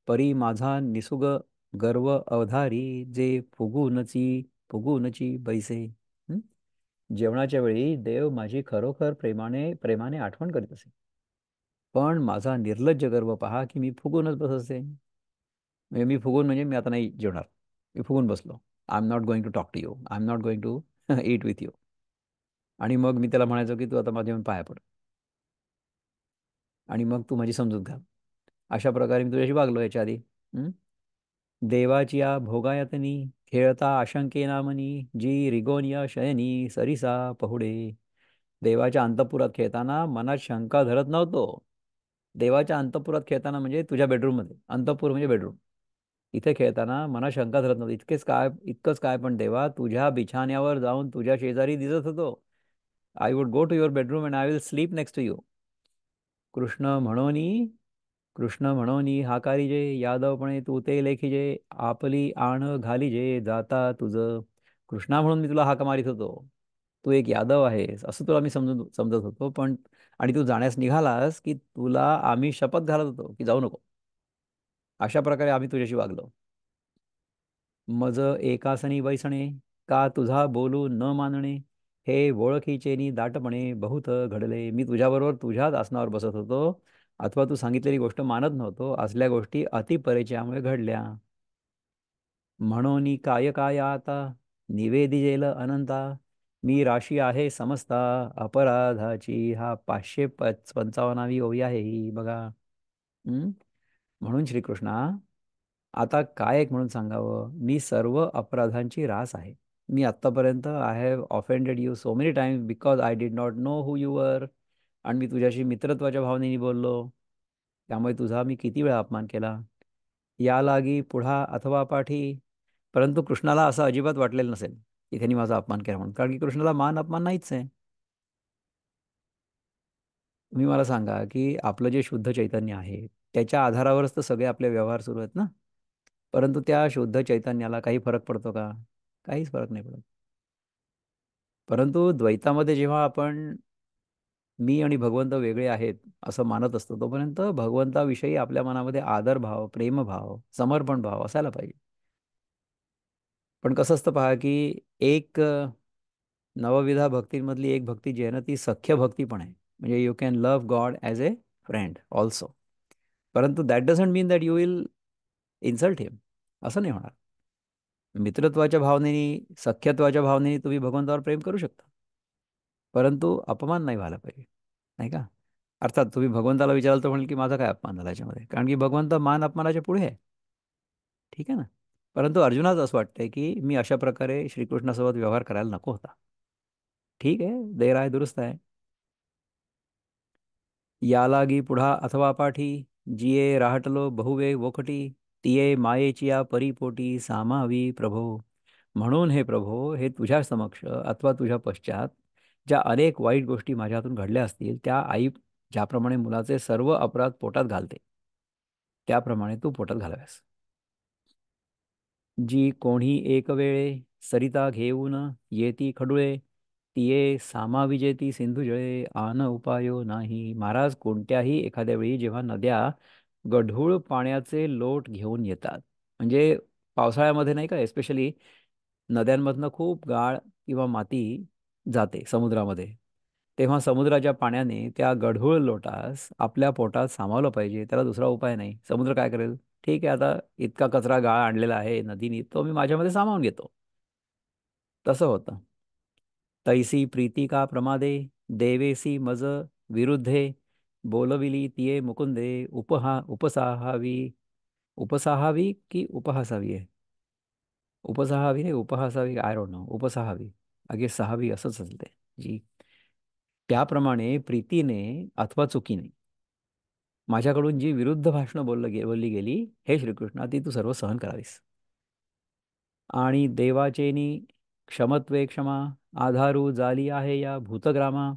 परी माझा निसुग गर्व अवधारी, जे फुगूनची बैसे. हं? जेवणाच्या वेळी देव माझी खरोखर प्रेमाने प्रेमाने आठवण करीत असे, पण माझा निर्लज्ज गर्व पहा की मी फुगूनच बसत असे. म्हणजे मी फुगून म्हणजे मी आता नाही जेवणार, मी फुगून बसलो. I am not going to talk to you, I am not going to eat with you. आणि मग मी त्याला म्हणायचो की तू आता माझ्या येऊन पाया पड, आणि मग तू माझी समजूत घाल. अशा प्रकारे मी तुझ्याशी वागलो याच्या आधी. हं? देवाची या भोगायतनी, खेळता आशंके नामनी, जी रिगोनिया शयनी सरिसा पहुडे. देवाच्या अंतपुरात खेळताना मनात शंका धरत नव्हतो. देवाच्या अंतपुरात खेळताना म्हणजे तुझ्या बेडरूममध्ये, अंतपुर म्हणजे बेडरूम, इथे खेळताना मनात शंका धरत नव्हती. इतकंच काय, पण देवा, तुझ्या बिछाण्यावर जाऊन तुझ्या शेजारी दिसत होतो. I would go to your bedroom and I will sleep next to you. Krishna म्हणोनी कृष्ण म्हणोनी हाकारिजे, यादवपणे तू ते लेखिजे, आपली आण घालिजे जाता तुझं. कृष्णा म्हणून मी तुला हाक मारित होतो. तू एक यादव आहेस असं तुला मी समजत होतो, पण आणि तू जाण्यास निघालास की तुला आम्ही शपथ घालत होतो की जाऊ नको. अशा प्रकारे आम्ही तुझ्याशी वागलो. मज एकासनी बैसणे, का तुझा बोलू न मानणे, हे ओळखीचेनी दाटपणे बहुत घडले. मी तुझ्याबरोबर तुझ्याच आसनावर बसत होतो, अथवा तू सांगितलेली गोष्ट मानत नव्हतो, असल्या गोष्टी अतिपरिचयामुळे घडल्या. म्हणून काय काय आता, निवेदिजेल अनंता, मी राशी आहे समजता अपराधाची. हा 555वी ओवी आहे ही बघा. हं? म्हणून श्रीकृष्णा, आता काय एक म्हणून सांगावं, मी सर्व अपराधांची रास आहे. मी आत्तापर्यंत I have offended you so many times because I did not know who you were. आणि मी तुझ्याशी मित्रत्वाच्या भावनेने बोललो, त्यामुळे तुझा मी किती वेळा अपमान केला. या लागी पुढा अथवा पाठी. परंतु कृष्णाला असं अजिबात वाटलेलं नसेल. की त्यांनी माझा अपमान केला म्हणून, कारण की कृष्णाला मान अपमान नाहीच आहे. तुम्ही मला सांगा की आपलं जे शुद्ध चैतन्य आहे त्याच्या आधारावरच तर सगळे आपले व्यवहार सुरू आहेत ना. परंतु त्या शुद्ध चैतन्याला काही फरक पडतो का? काहीच फरक नाही पडत. परंतु द्वैतामध्ये जेव्हा आपण मी आणि भगवंत वेगळे आहेत असं मानत असतो, तोपर्यंत भगवंताविषयी आपल्या मनामध्ये आदरभाव, प्रेमभाव, समर्पण भाव असायला पाहिजे. पण कसं असतं पहा की एक नवविधा भक्तींमधली एक भक्ती जी आहे ना ती सख्य भक्ती पण आहे. म्हणजे you can love God as a friend also. परंतु that doesn't mean that you will insult him. असं नाही होणार. मित्रत्वाच्या भावनेने, सख्यत्वाच्या भावनेने तुम्ही भगवंतावर प्रेम करू शकता, परंतु अपमान नाही व्हायला पाहिजे, नाही का? अर्थात तुम्ही भगवंताला विचाराल तर म्हणेल की माझा काय अपमान झाला याच्यामध्ये, कारण की भगवंत मान अपमानाच्या पुढे आहे. ठीक आहे ना. परंतु अर्जुनाच असं वाटतंय की मी अशा प्रकारे श्रीकृष्णासोबत व्यवहार करायला नको होता. ठीक आहे, देर आहे दुरुस्त आहे. या लागी पुढा अथवा पाठी, जिये राहटलो बहुवेग वोखटी, तिये मायेची या परिपोटी सामावी प्रभो. म्हणून हे प्रभो, हे तुझ्या समक्ष अथवा तुझ्या पश्चात ज्या अनेक वाईट गोष्टी माझ्या हातून घडल्या असतील, त्या आई ज्याप्रमाणे मुलाचे सर्व अपराध पोटात घालते त्याप्रमाणे तू पोटात घालाव्यास. जी कोणी एक वेळे सरिता घेऊन येती खडुळे, तिये सामा विजेती सिंधुजळे, आन उपायो नाही. महाराज कोणत्याही एखाद्या वेळी जेव्हा नद्या गढूळ पाण्याचे लोट घेऊन येतात, म्हणजे पावसाळ्यामध्ये नाही का, एस्पेशली नद्यांमधनं खूप गाळ किंवा माती जाते समुद्रामध्ये, तेव्हा समुद्राच्या पाण्याने त्या गढूळ लोटास आपल्या पोटात सामावलं पाहिजे. त्याला दुसरा उपाय नाही. समुद्र काय करेल? ठीक आहे, आता इतका कचरा गाळ आणलेला आहे नदीनी, तो मी माझ्यामध्ये सामावून घेतो. तसं होतं. तैसी प्रीती का प्रमादे, देवेसी मज विरुद्धे, बोलविली तिये मुकुंदे, उपसाहावी. उपसाहावी की उपहासावी आहे? उपसाहावी नाही, उपहासावी, आय डोंट नो. उपसाहावी, अगे सहावी असंच असेल ते. जी. त्याप्रमाणे प्रीतीने अथवा चुकीने माझ्याकडून जी विरुद्ध भाषणं बोलली गेली, हे श्रीकृष्णा, ती तू सर्व सहन करावीस. आणि देवाचेनी क्षमत्वे क्षमा, आधारू झाली आहे या भूतग्रामा,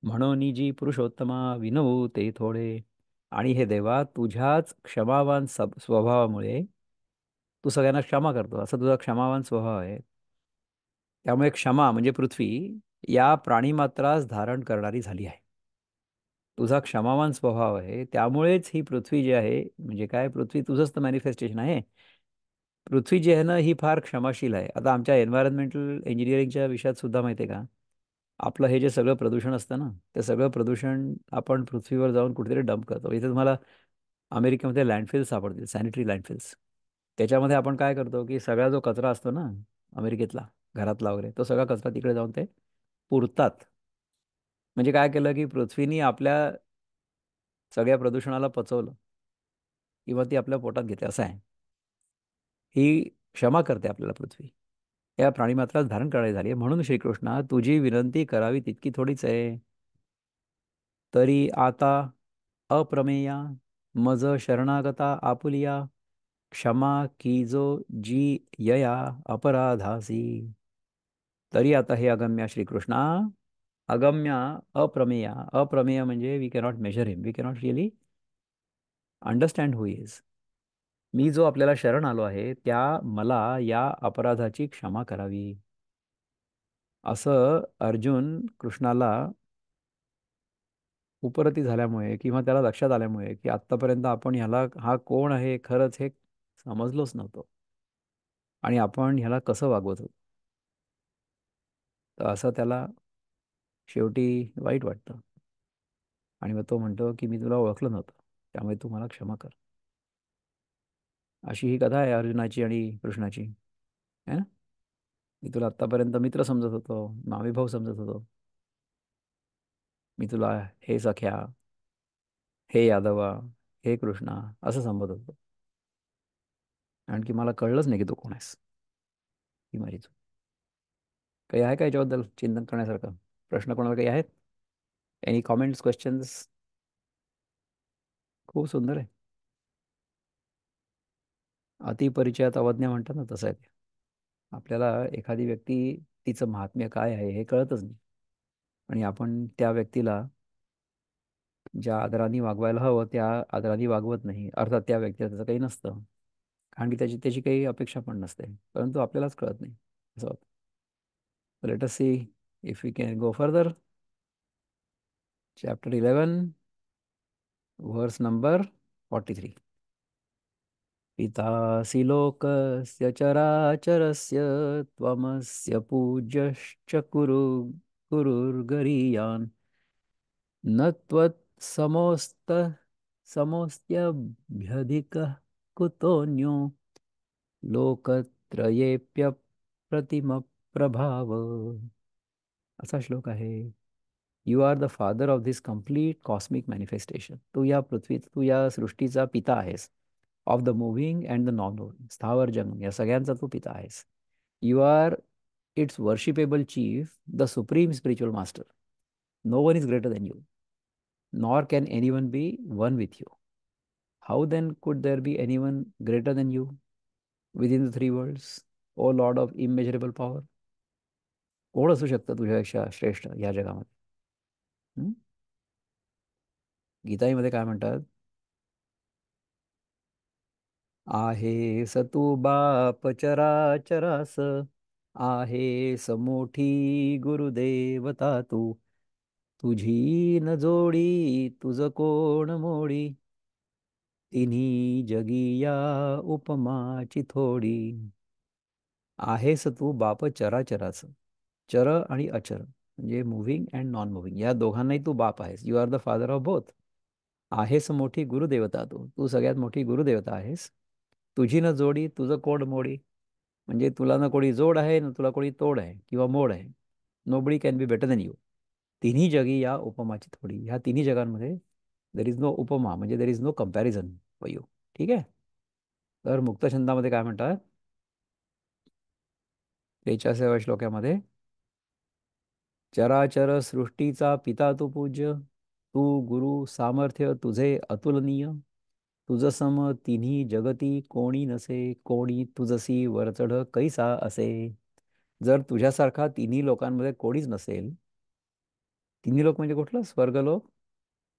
म्हणून जी पुरुषोत्तमा विनवू ते थोडे. आणि हे देवा, तुझ्याच क्षमावान स्वभावामुळे तू सगळ्यांना क्षमा करतो, असा तुझा क्षमावान स्वभाव आहे. त्यामुळे क्षमा म्हणजे पृथ्वी या प्राणीमात्रास धारण करणारी झाली आहे. तुझा क्षमावान स्वभाव आहे, त्यामुळेच ही पृथ्वी जी आहे, म्हणजे काय, पृथ्वी तुझंच तर मॅनिफेस्टेशन आहे. पृथ्वी जी आहे ना ही फार क्षमाशील आहे. आता आमच्या एन्व्हायरमेंटल इंजिनिअरिंगच्या विषयात सुद्धा माहिती आहे का, आपलं हे जे सगळं प्रदूषण असतं ना, ते सगळं प्रदूषण आपण पृथ्वीवर जाऊन कुठेतरी डंप करतो. इथे तुम्हाला अमेरिकेमध्ये लँडफिल्स सापडतील, सॅनिटरी लँडफिल्स. त्याच्यामध्ये आपण काय करतो की सगळा जो कचरा असतो ना अमेरिकेतला, घरातला वगैरे, तो सगळा कचरा तिकडे जाऊन ते पुरतात. म्हणजे काय केलं की पृथ्वीनी आपल्या सगळ्या प्रदूषणाला पचवलं किंवा ती आपल्या पोटात घेते, असं आहे. ही क्षमा करते आपल्याला पृथ्वी. या प्राणीमात्रास धारण करायला झाली आहे. म्हणून श्रीकृष्णा, तुझी विनंती करावी तितकी थोडीच आहे. तरी आता अप्रमेया मज शरणागता आपुलिया, क्षमा कीजो जी यया अपराधासी. तरी आता हे अगम्य श्रीकृष्णा, अगम्य, अप्रमेय. अप्रमेय म्हणजे we cannot measure him, we cannot really understand who is. मी जो आपल्याला शरण आलो आहे, त्या मला या अपराधाची क्षमा करावी. असं अर्जुन कृष्णाला उपरती झाल्यामुळे किंवा त्याला लक्षात आल्यामुळे की आत्तापर्यंत आपण ह्याला, हा कोण आहे खरंच हे समजलोच नव्हतो, आणि आपण ह्याला कसं वागवत होतो, तर असं त्याला शेवटी वाईट वाटतं. आणि मग तो म्हणतो की मी तुला ओळखलं नव्हतं, त्यामुळे तू मला क्षमा कर. अशी ही कथा आहे अर्जुनाची आणि कृष्णाची, है ना. मी तुला आत्तापर्यंत मित्र समजत होतो, मामी भाऊ समजत होतो. मी तुला हे सख्या, हे यादवा, हे कृष्णा असं संबोधत होतो. आणखी मला कळलंच नाही की तू कोण आहेस. ही माझी चूक. काही आहे का याच्याबद्दल चिंतन करण्यासारखं? प्रश्न कोणाला काही आहेत? Any comments, questions? खूप सुंदर आहे. अतिपरिचयात अवज्ञा म्हणतात ना, तसं आहे ते. आपल्याला एखादी व्यक्ती, तिचं महात्म्य काय आहे हे कळतच नाही. आणि आपण त्या व्यक्तीला ज्या आदराने वागवायला हवं त्या आदराने वागवत नाही. अर्थात त्या व्यक्तीला त्याचं काही नसतं, कारण की त्याची त्याची काही अपेक्षा पण नसते, परंतु आपल्यालाच कळत नाही असं होतं. Let us see if we can go further. Chapter 11, verse number 43. पितासि लोकस्य चराचरस्य त्वमस्य पूज्यश्च कुरुर्गरीयान् न त्वत्समोस्त समोस्त्यभ्यधिकः कुतोऽन्यो लोकत्रयेऽप्यप्रतिमप्रभाव. असा श्लोक आहे. You are the father of this complete cosmic manifestation. तू या सृष्टीचा पिता आहेस. Of the moving and the non moving, स्थावर जंग या सगळ्यांचा तू पिता आहेस. You are its worshipable chief, the supreme spiritual master. No one is greater than you, nor can anyone be one with you. How then could there be anyone greater than you within the three worlds, O Lord of immeasurable power? कोण असू शकतं तुझ्यापेक्षा श्रेष्ठ या जगामध्ये? हं? गीताईमध्ये काय म्हणतात? आहे स तू बाप चराचरास, आहे स मोठी गुरुदेवता तू. तुझी न जोडी तुझ कोण मोडी, तिन्ही जगी या उपमाची थोडी. आहेस तू बाप चराचराचं. चर आणि अचर म्हणजे मुव्हिंग अँड नॉन मुव्हिंग या दोघांनाही तू बाप आहेस. You are the father of both. आहेस मोठी गुरुदेवता तू. तू सगळ्यात मोठी गुरुदेवता आहेस. तुझी न जोडी तुझं कोड मोडी, म्हणजे तुला ना कोणी जोड आहे ना तुला कोणी तोड आहे किंवा मोड आहे. Nobody can be better than you. तिन्ही जगी या उपमाची थोडी. ह्या तिन्ही जगांमध्ये देर इज नो उपमा, म्हणजे there is no comparison for you. ठीक आहे. तर मुक्तछंदामध्ये काय म्हणतात? 43व्या श्लोकामध्ये, चराचर सृष्टीचा पिता तू पूज्य, तू गुरु सामर्थ्य तुझे अतुलनीय. तुझ सम तिन्ही जगती कोणी नसे, कोणी तुझसी वरचढ कैसा असे. जर तुझ्यासारखा तिन्ही लोकांमध्ये कोणीच नसेल, तिन्ही लोक म्हणजे कुठलं? स्वर्गलोक,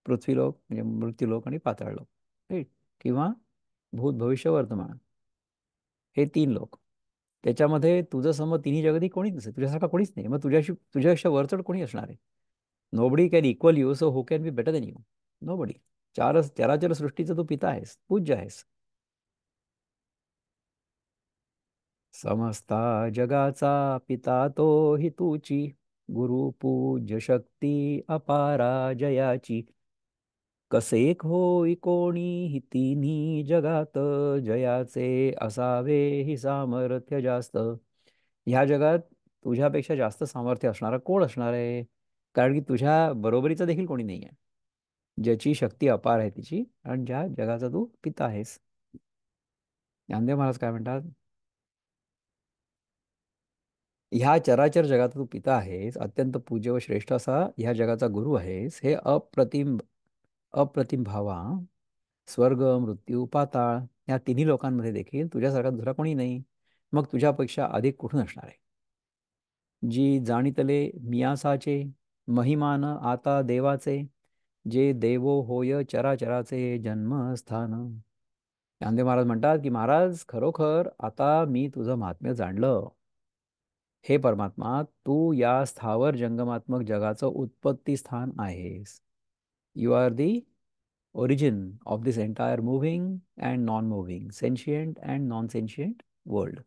पृथ्वीलोक म्हणजे मृत्यूलोक आणि पाताळलोक, राईट? किंवा भूत भविष्य वर्तमान, हे तीन लोक. त्याच्यामध्ये तुझं सम तिन्ही जगती कोणीच नसेल, तुझ्यासारखा कोणीच नाही. मग तुझ्यापेक्षा वरचढ कोणी असणार आहे? Nobody can equal you, so who can be better than you? Nobody. चराचर सृष्टीचा तू पिता आहेस, पूज्य आहेस. समस्ता जगाचा पिता तो ही तूची, गुरु पूज्य शक्ती अपारा जयाची. कसेक होई कोणी ही तिन्ही जगात, जयाचे असावे ही सामर्थ्य जास्त. ह्या जगात तुझ्यापेक्षा जास्त सामर्थ्य असणारा कोण असणार आहे? कारण की तुझ्या बरोबरीचा देखील कोणी नाही आहे, ज्याची शक्ती अपार आहे तिची, आणि ज्या जगाचा तू पिता आहेस. ज्ञानदेव महाराज काय म्हणतात? ह्या चराचर जगात तू पिता आहेस, अत्यंत पूज्य व श्रेष्ठ असा ह्या जगाचा गुरु आहेस. हे अप्रतिम अप्रतिम भावा, स्वर्ग मृत्यू पाताळ या तिन्ही लोकांमध्ये देखील तुझ्यासारखा दुसरा कोणी नाही. मग तुझ्यापेक्षा अधिक कुठून असणार आहे? जी जाणितले मियासाचे, महिमान आता देवाचे, जे देवो होय चराचराचे जन्मस्थान. ज्ञानदेव महाराज म्हणतात की महाराज, खरोखर आता मी तुझं महात्म्य जाणलं. हे परमात्मा, तू या स्थावर जंगमात्मक जगाचं उत्पत्ती स्थान आहेस. You are the origin of this entire moving and non-moving, sentient and non-sentient world.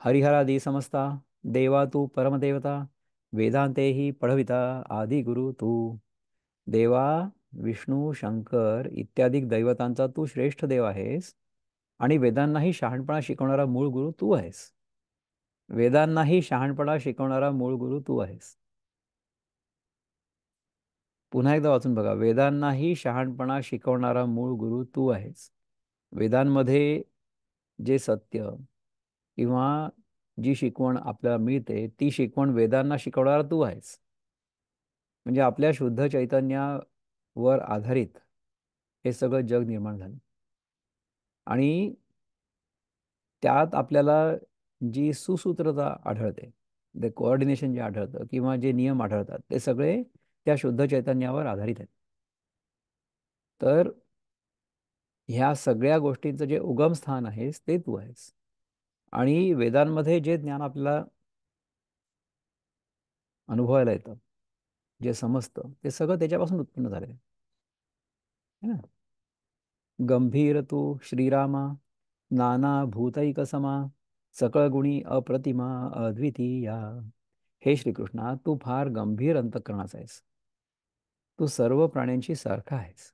हरिहरादी समजता, देवा तू परमदेवता, वेदांते ही पढविता आदि गुरु तू. देवा, विष्णू, शंकर इत्यादी दैवतांचा तू श्रेष्ठ देव आहेस, आणि वेदांनाही शहाणपणा शिकवणारा मूळ गुरु तू आहेस. वेदांनाही शहाणपणा शिकवणारा मूळ गुरु तू आहेस. पुन्हा एकदा वाचून बघा. वेदांनाही शहाणपणा शिकवणारा मूळ गुरु तू आहेस. वेदांमध्ये जे सत्य किंवा जी शिकवण आपल्याला मिळते, ती शिकवण वेदांना शिकवणारा तू आहेस. म्हणजे आपल्या शुद्ध चैतन्यावर आधारित हे सगळं जग निर्माण झालं, आणि त्यात आपल्याला जी सुसूत्रता आढळते, ते कोऑर्डिनेशन जे आढळतं किंवा जे नियम आढळतात ते सगळे त्या शुद्ध चैतन्यावर आधारित आहेत. तर ह्या सगळ्या गोष्टींचं जे उगमस्थान आहेस ते तू आहेस. आणि वेदांमध्ये जे ज्ञान आपल्याला अनुभवायला येतं, जे समजतं ते सगळं त्याच्यापासून उत्पन्न झालेलं आहे. है ना? गंभीर तू श्रीरामा, नाना भूतैक समा, सकळ गुणी अप्रतिमा अद्वितीया. हे श्रीकृष्णा, तू फार गंभीर अंतःकरणाचा आहेस. तू सर्व प्राण्यांशी सारखा आहेस.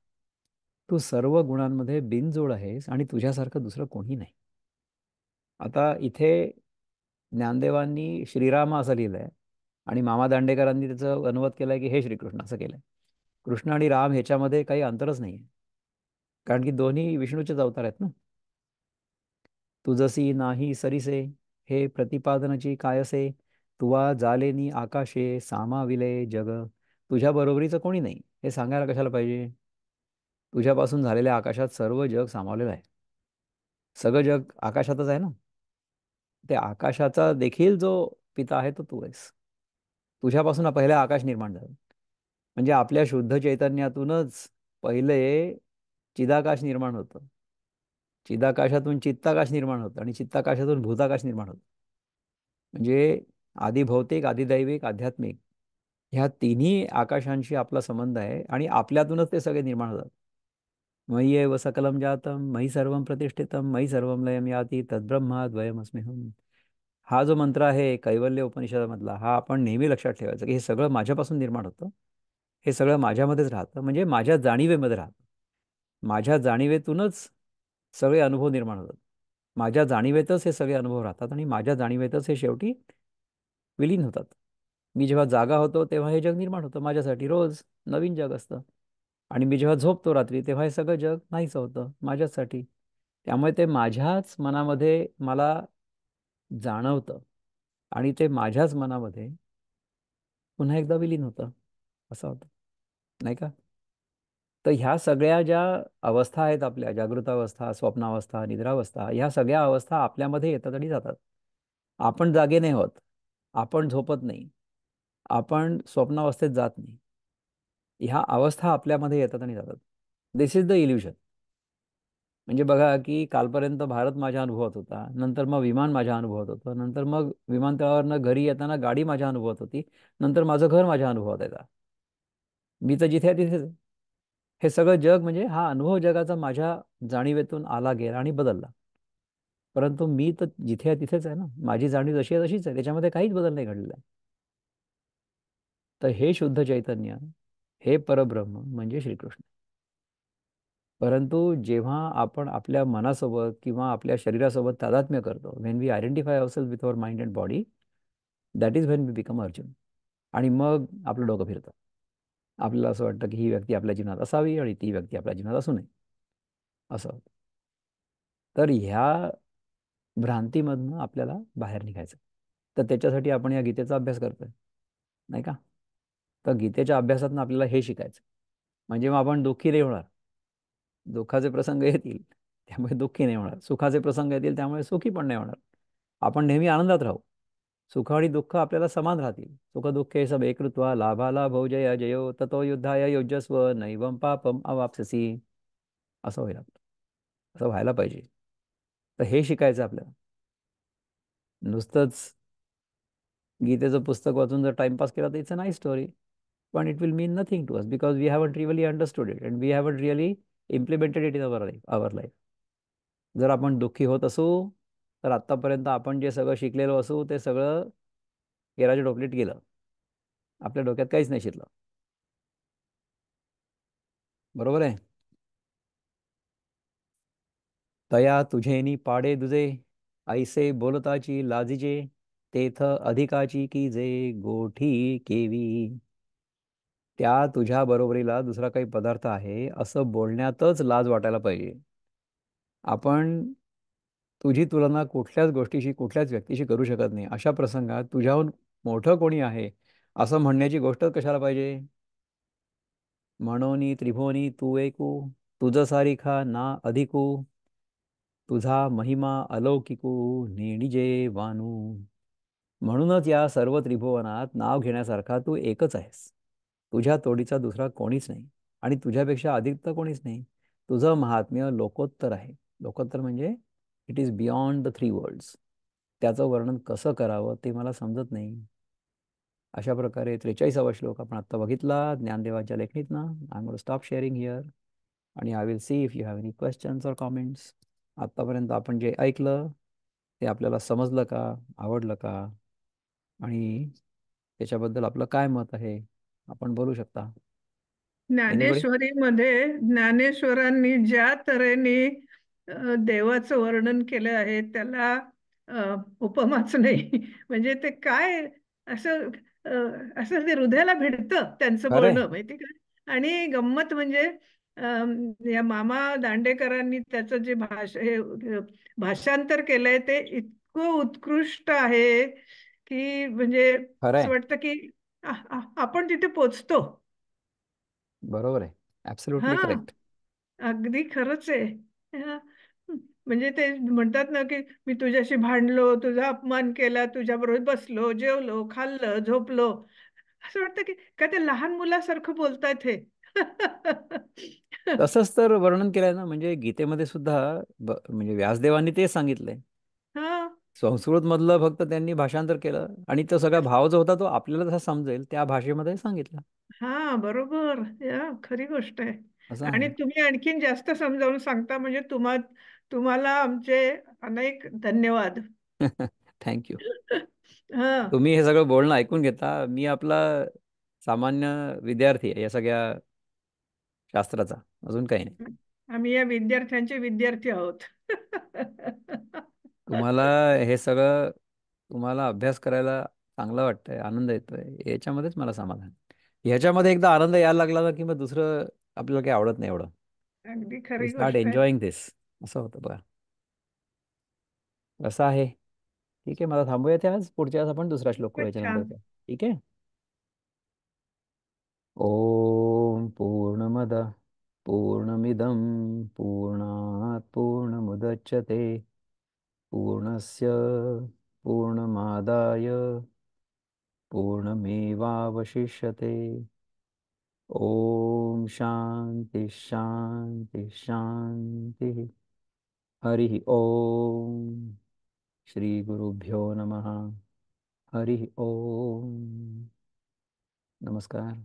तू सर्व गुणांमध्ये बिनजोड आहेस आणि तुझ्यासारखं दुसरं कोणी नाही. आता इथे ज्ञानदेवांनी श्रीराम असं लिहिलंय आणि मामा दांडेकरांनी त्याचं अनुवाद केलंय की हे श्रीकृष्ण असं केलंय. कृष्ण आणि राम ह्याच्यामध्ये काही अंतरच नाही आहे, कारण की दोन्ही विष्णूचेच अवतार आहेत ना. तुझसी नाही सरिसे, हे प्रतिपादनाची कायसे, तुवा जालेनी आकाशे सामाविले जग. तुझ्या बरोबरीचं कोणी नाही हे सांगायला कशाला पाहिजे. तुझ्यापासून झालेल्या आकाशात सर्व जग सामावलेलं आहे. सगळं जग आकाशातच आहे ना. ते आकाशाचा देखील जो पिता आहे तो तू आहेस. तुझ्यापासून पहिलं आकाश निर्माण झालं. म्हणजे आपल्या शुद्ध चैतन्यातूनच पहिले चिदाकाश निर्माण होतं. चिदाकाशातून चित्ताकाश निर्माण होतं आणि चित्ताकाशातून भूताकाश निर्माण होतं. म्हणजे आधी भौतिक, आधी दैविक, आध्यात्मिक ह्या तिन्ही आकाशांशी आपला संबंध आहे आणि आपल्यातूनच ते सगळे निर्माण होतात. मयी एव सकलम जातम मयी सर्वम प्रतिष्ठितम मयी सर्वम लयम याती तद्ब्रह्माद्वयमस्म्यहम. हा जो मंत्र आहे कैवल्य उपनिषदामधला, हा आपण नेहमी लक्षात ठेवायचा की हे सगळं माझ्यापासून निर्माण होतं. हे सगळं माझ्यामध्येच राहतं, म्हणजे माझ्या जाणीवेमध्ये राहतं. माझ्या जाणीवेतूनच सगळे अनुभव निर्माण होतात. माझ्या जाणीवेतच हे सगळे अनुभव राहतात आणि माझ्या जाणीवेतच हे शेवटी विलीन होतात. मी जेव्हा जागा होतो तेव्हा हे जग निर्माण होतं माझ्यासाठी, रोज नवीन जग असतं. आणि मी जेव्हा झोपतो रात्री तेव्हा हे सगळं जग नाहीच होतं माझ्यासाठी. त्यामुळे ते माझ्याच मनामध्ये मला जाणवतं आणि ते माझ्याच मनामध्ये पुन्हा एकदा विलीन होतं. असं होतं, नाही का? तर ह्या सगळ्या ज्या अवस्था आहेत आपल्या, जागृत अवस्था, स्वप्नावस्था, निद्रावस्था, ह्या सगळ्या अवस्था आपल्यामध्ये येतात आणि जातात. आपण जागे नाही होत, आपण झोपत नाही, आपण स्वप्नावस्थेत जात नाही. ह्या अवस्था आपल्यामध्ये येतात आणि जातात. दिस इज द इल्युशन. म्हणजे बघा की कालपर्यंत भारत माझ्या अनुभवात होता, नंतर मग विमान माझ्या अनुभवात होतं, नंतर मग विमानतळावरनं घरी येताना गाडी माझ्या अनुभवात होती, नंतर माझं घर माझ्या अनुभवात येतं. मी तर जिथे आहे तिथेच आहे. हे सगळं जग म्हणजे हा अनुभव जगाचा माझ्या जाणीवेतून आला गेला आणि बदलला. परंतु मी तर जिथे आहे तिथेच आहे ना. माझी जाणीव जशी आहे तशीच आहे, त्याच्यामध्ये काहीच बदल नाही घडलेला आहे. तर हे शुद्ध चैतन्य, हे परब्रह्म म्हणजे श्रीकृष्ण. परंतु जेव्हा आपण आपल्या मनासोबत किंवा आपल्या शरीरासोबत तादात्म्य करतो, when we identify ourself with our mind and body, that is when we become Arjun. आणि मग आपलं डोकं फिरतं. आपल्याला असं वाटतं की ही व्यक्ती आपल्या जीवनात असावी आणि ती व्यक्ती आपल्या जीवनात असू नये, असं होतं. तर ह्या भ्रांतीमधनं आपल्याला बाहेर निघायचं. तर त्याच्यासाठी आपण या गीतेचा अभ्यास करतोय, नाही का? तर गीतेच्या अभ्यासातून आपल्याला हे शिकायचं. म्हणजे मग आपण दुःखी नाही होणार. दुःखाचे प्रसंग येतील त्यामुळे दुःखी नाही होणार, सुखाचे प्रसंग येतील त्यामुळे सुखी पण नाही होणार. आपण नेहमी आनंदात राहू. सुख आणि दुःख आपल्याला समान राहतील. सुख दुःखे सब एकृत्वा लाभाला भोजय जयो ततो युद्धाय योजस्व नैवम पापम अवाप्स्यसी. असं व्हायला, असं व्हायला पाहिजे. तर हे शिकायचं आपल्याला. नुसतंच गीतेचं पुस्तक वाचून जर टाइमपास केला तर इट्स अ नाईस स्टोरी, पण it will mean nothing to us because we haven't really understood it and we haven't really implemented it in our life. जर आपण दुःखी होत असू तर आत्तापर्यंत आपण जे सगळं शिकलेलो असू ते सगळं केराच्या टोपलीत गेलं. आपल्या डोक्यात काहीच नाही शिरलं. बरोबर आहे. तया तुझेनी पाडे दुजे, ऐसे बोलताची लाजिजे, तेथ अधिकाची की जे गोठी केवी. त्या तुझ्या बरोबरीला दुसरा काही पदार्थ आहे असं बोलण्यातच लाज वाटायला पाहिजे. आपण तुझी तुलना कुठल्याच गोष्टीशी, कुठल्याच व्यक्तीशी करू शकत नाही. अशा प्रसंगात तुझ्याहून मोठं कोणी आहे असं म्हणण्याची गोष्ट कशाला पाहिजे. म्हणोनी त्रिभुवनी तू एकू, तुझ सारिखा ना अधिकू. तुझा महिमा अलौकिकू नेणिजे वानू. म्हणूनच या सर्व त्रिभुवनात नाव घेण्यासारखा तू एकच आहेस. तुझ्या तोडीचा दुसरा कोणीच नाही आणि तुझ्यापेक्षा अधिक तर कोणीच नाही. तुझं महात्म्य लोकोत्तर आहे. लोकोत्तर म्हणजे it is beyond the three world's. त्याचं वर्णन कसं करावं ते मला समजत नाही. अशा प्रकारे 43वा श्लोक आपण आत्ता बघितला ज्ञानदेवाच्या लेखणीतनं. I am going to stop sharing here आणि I will see if you have any questions or comments. आत्तापर्यंत आपण जे ऐकलं ते आपल्याला समजलं का, आवडलं का, आणि त्याच्याबद्दल आपलं काय मत आहे, आपण बोलू शकता. एनिबडी? ज्ञानेश्वरीमध्ये ज्ञानेश्वरांनी ज्या तऱ्हेने देवाचं वर्णन केलं आहे त्याला उपमाच नाही. म्हणजे ते काय असं अ, असं ते हृदयाला भिडतं त्यांचं खरंय. बोलणं, माहिती का? आणि गंमत म्हणजे या मामा दांडेकरांनी त्याचं जे भाषांतर केलंय ते इतकं उत्कृष्ट आहे की म्हणजे असं खरंय. वाटतं की आपण तिथे पोचतो. बरोबर आहे. ॲब्सोल्युटली हा, करेक्ट. अगदी खरंच आहे. हा. म्हणजे ते म्हणतात ना की मी तुझ्याशी भांडलो, तुझा अपमान केला, तुझ्याबरोबर बसलो, जेवलो, खाल्लं, झोपलो. असं वाटतं की काय ते लहान मुलासारखं बोलतायत हे. तसंच तर वर्णन केलंय ना, म्हणजे गीतेमध्ये सुद्धा म्हणजे व्यासदेवांनी तेच सांगितलंय. हा. संस्कृत मधलं फक्त त्यांनी भाषांतर केलं आणि तो सगळा भाव जो होता तो आपल्याला जसा समजेल त्या भाषेमध्ये सांगितलं. हा, बरोबर. खरी गोष्ट आहे. असं आणि आहे. तुम्ही आणखीन जास्त समजावून सांगता म्हणजे तुम्हाला आमचे अनेक धन्यवाद. थँक्यू. हा. तुम्ही हे सगळं बोलणं ऐकून घेता. मी आपला सामान्य विद्यार्थी आहे या सगळ्या शास्त्राचा, अजून काही नाही. आम्ही या विद्यार्थ्यांचे विद्यार्थी आहोत. तुम्हाला हे सगळं, तुम्हाला अभ्यास करायला चांगलं वाटतंय, आनंद येतोय, याच्यामध्येच मला समाधान. ह्याच्यामध्ये एकदा आनंद यायला लागला ना की मग दुसरं आपल्याला काही आवडत नाही एवढं. अगदी वी खरी स्टार्ट गोष्ट आहे. एन्जॉईंग दिस. असं होतं बघा. असं आहे. ठीक आहे, मला थांबूयात आज. पुढच्या वेळेस आपण दुसरा श्लोक करू खूपच छान. याच्यानंतरचा. ठीक आहे. ओम पूर्णमद पूर्णमिदं पूर्णात् पूर्णमुदच्यते पूर्णस्य पूर्णमादाय पूर्णमेवावशिष्यते. ओम शांति शांति शांति. हरि ओम. श्री गुरुभ्यो नमः. हरि ओम. नमस्कार.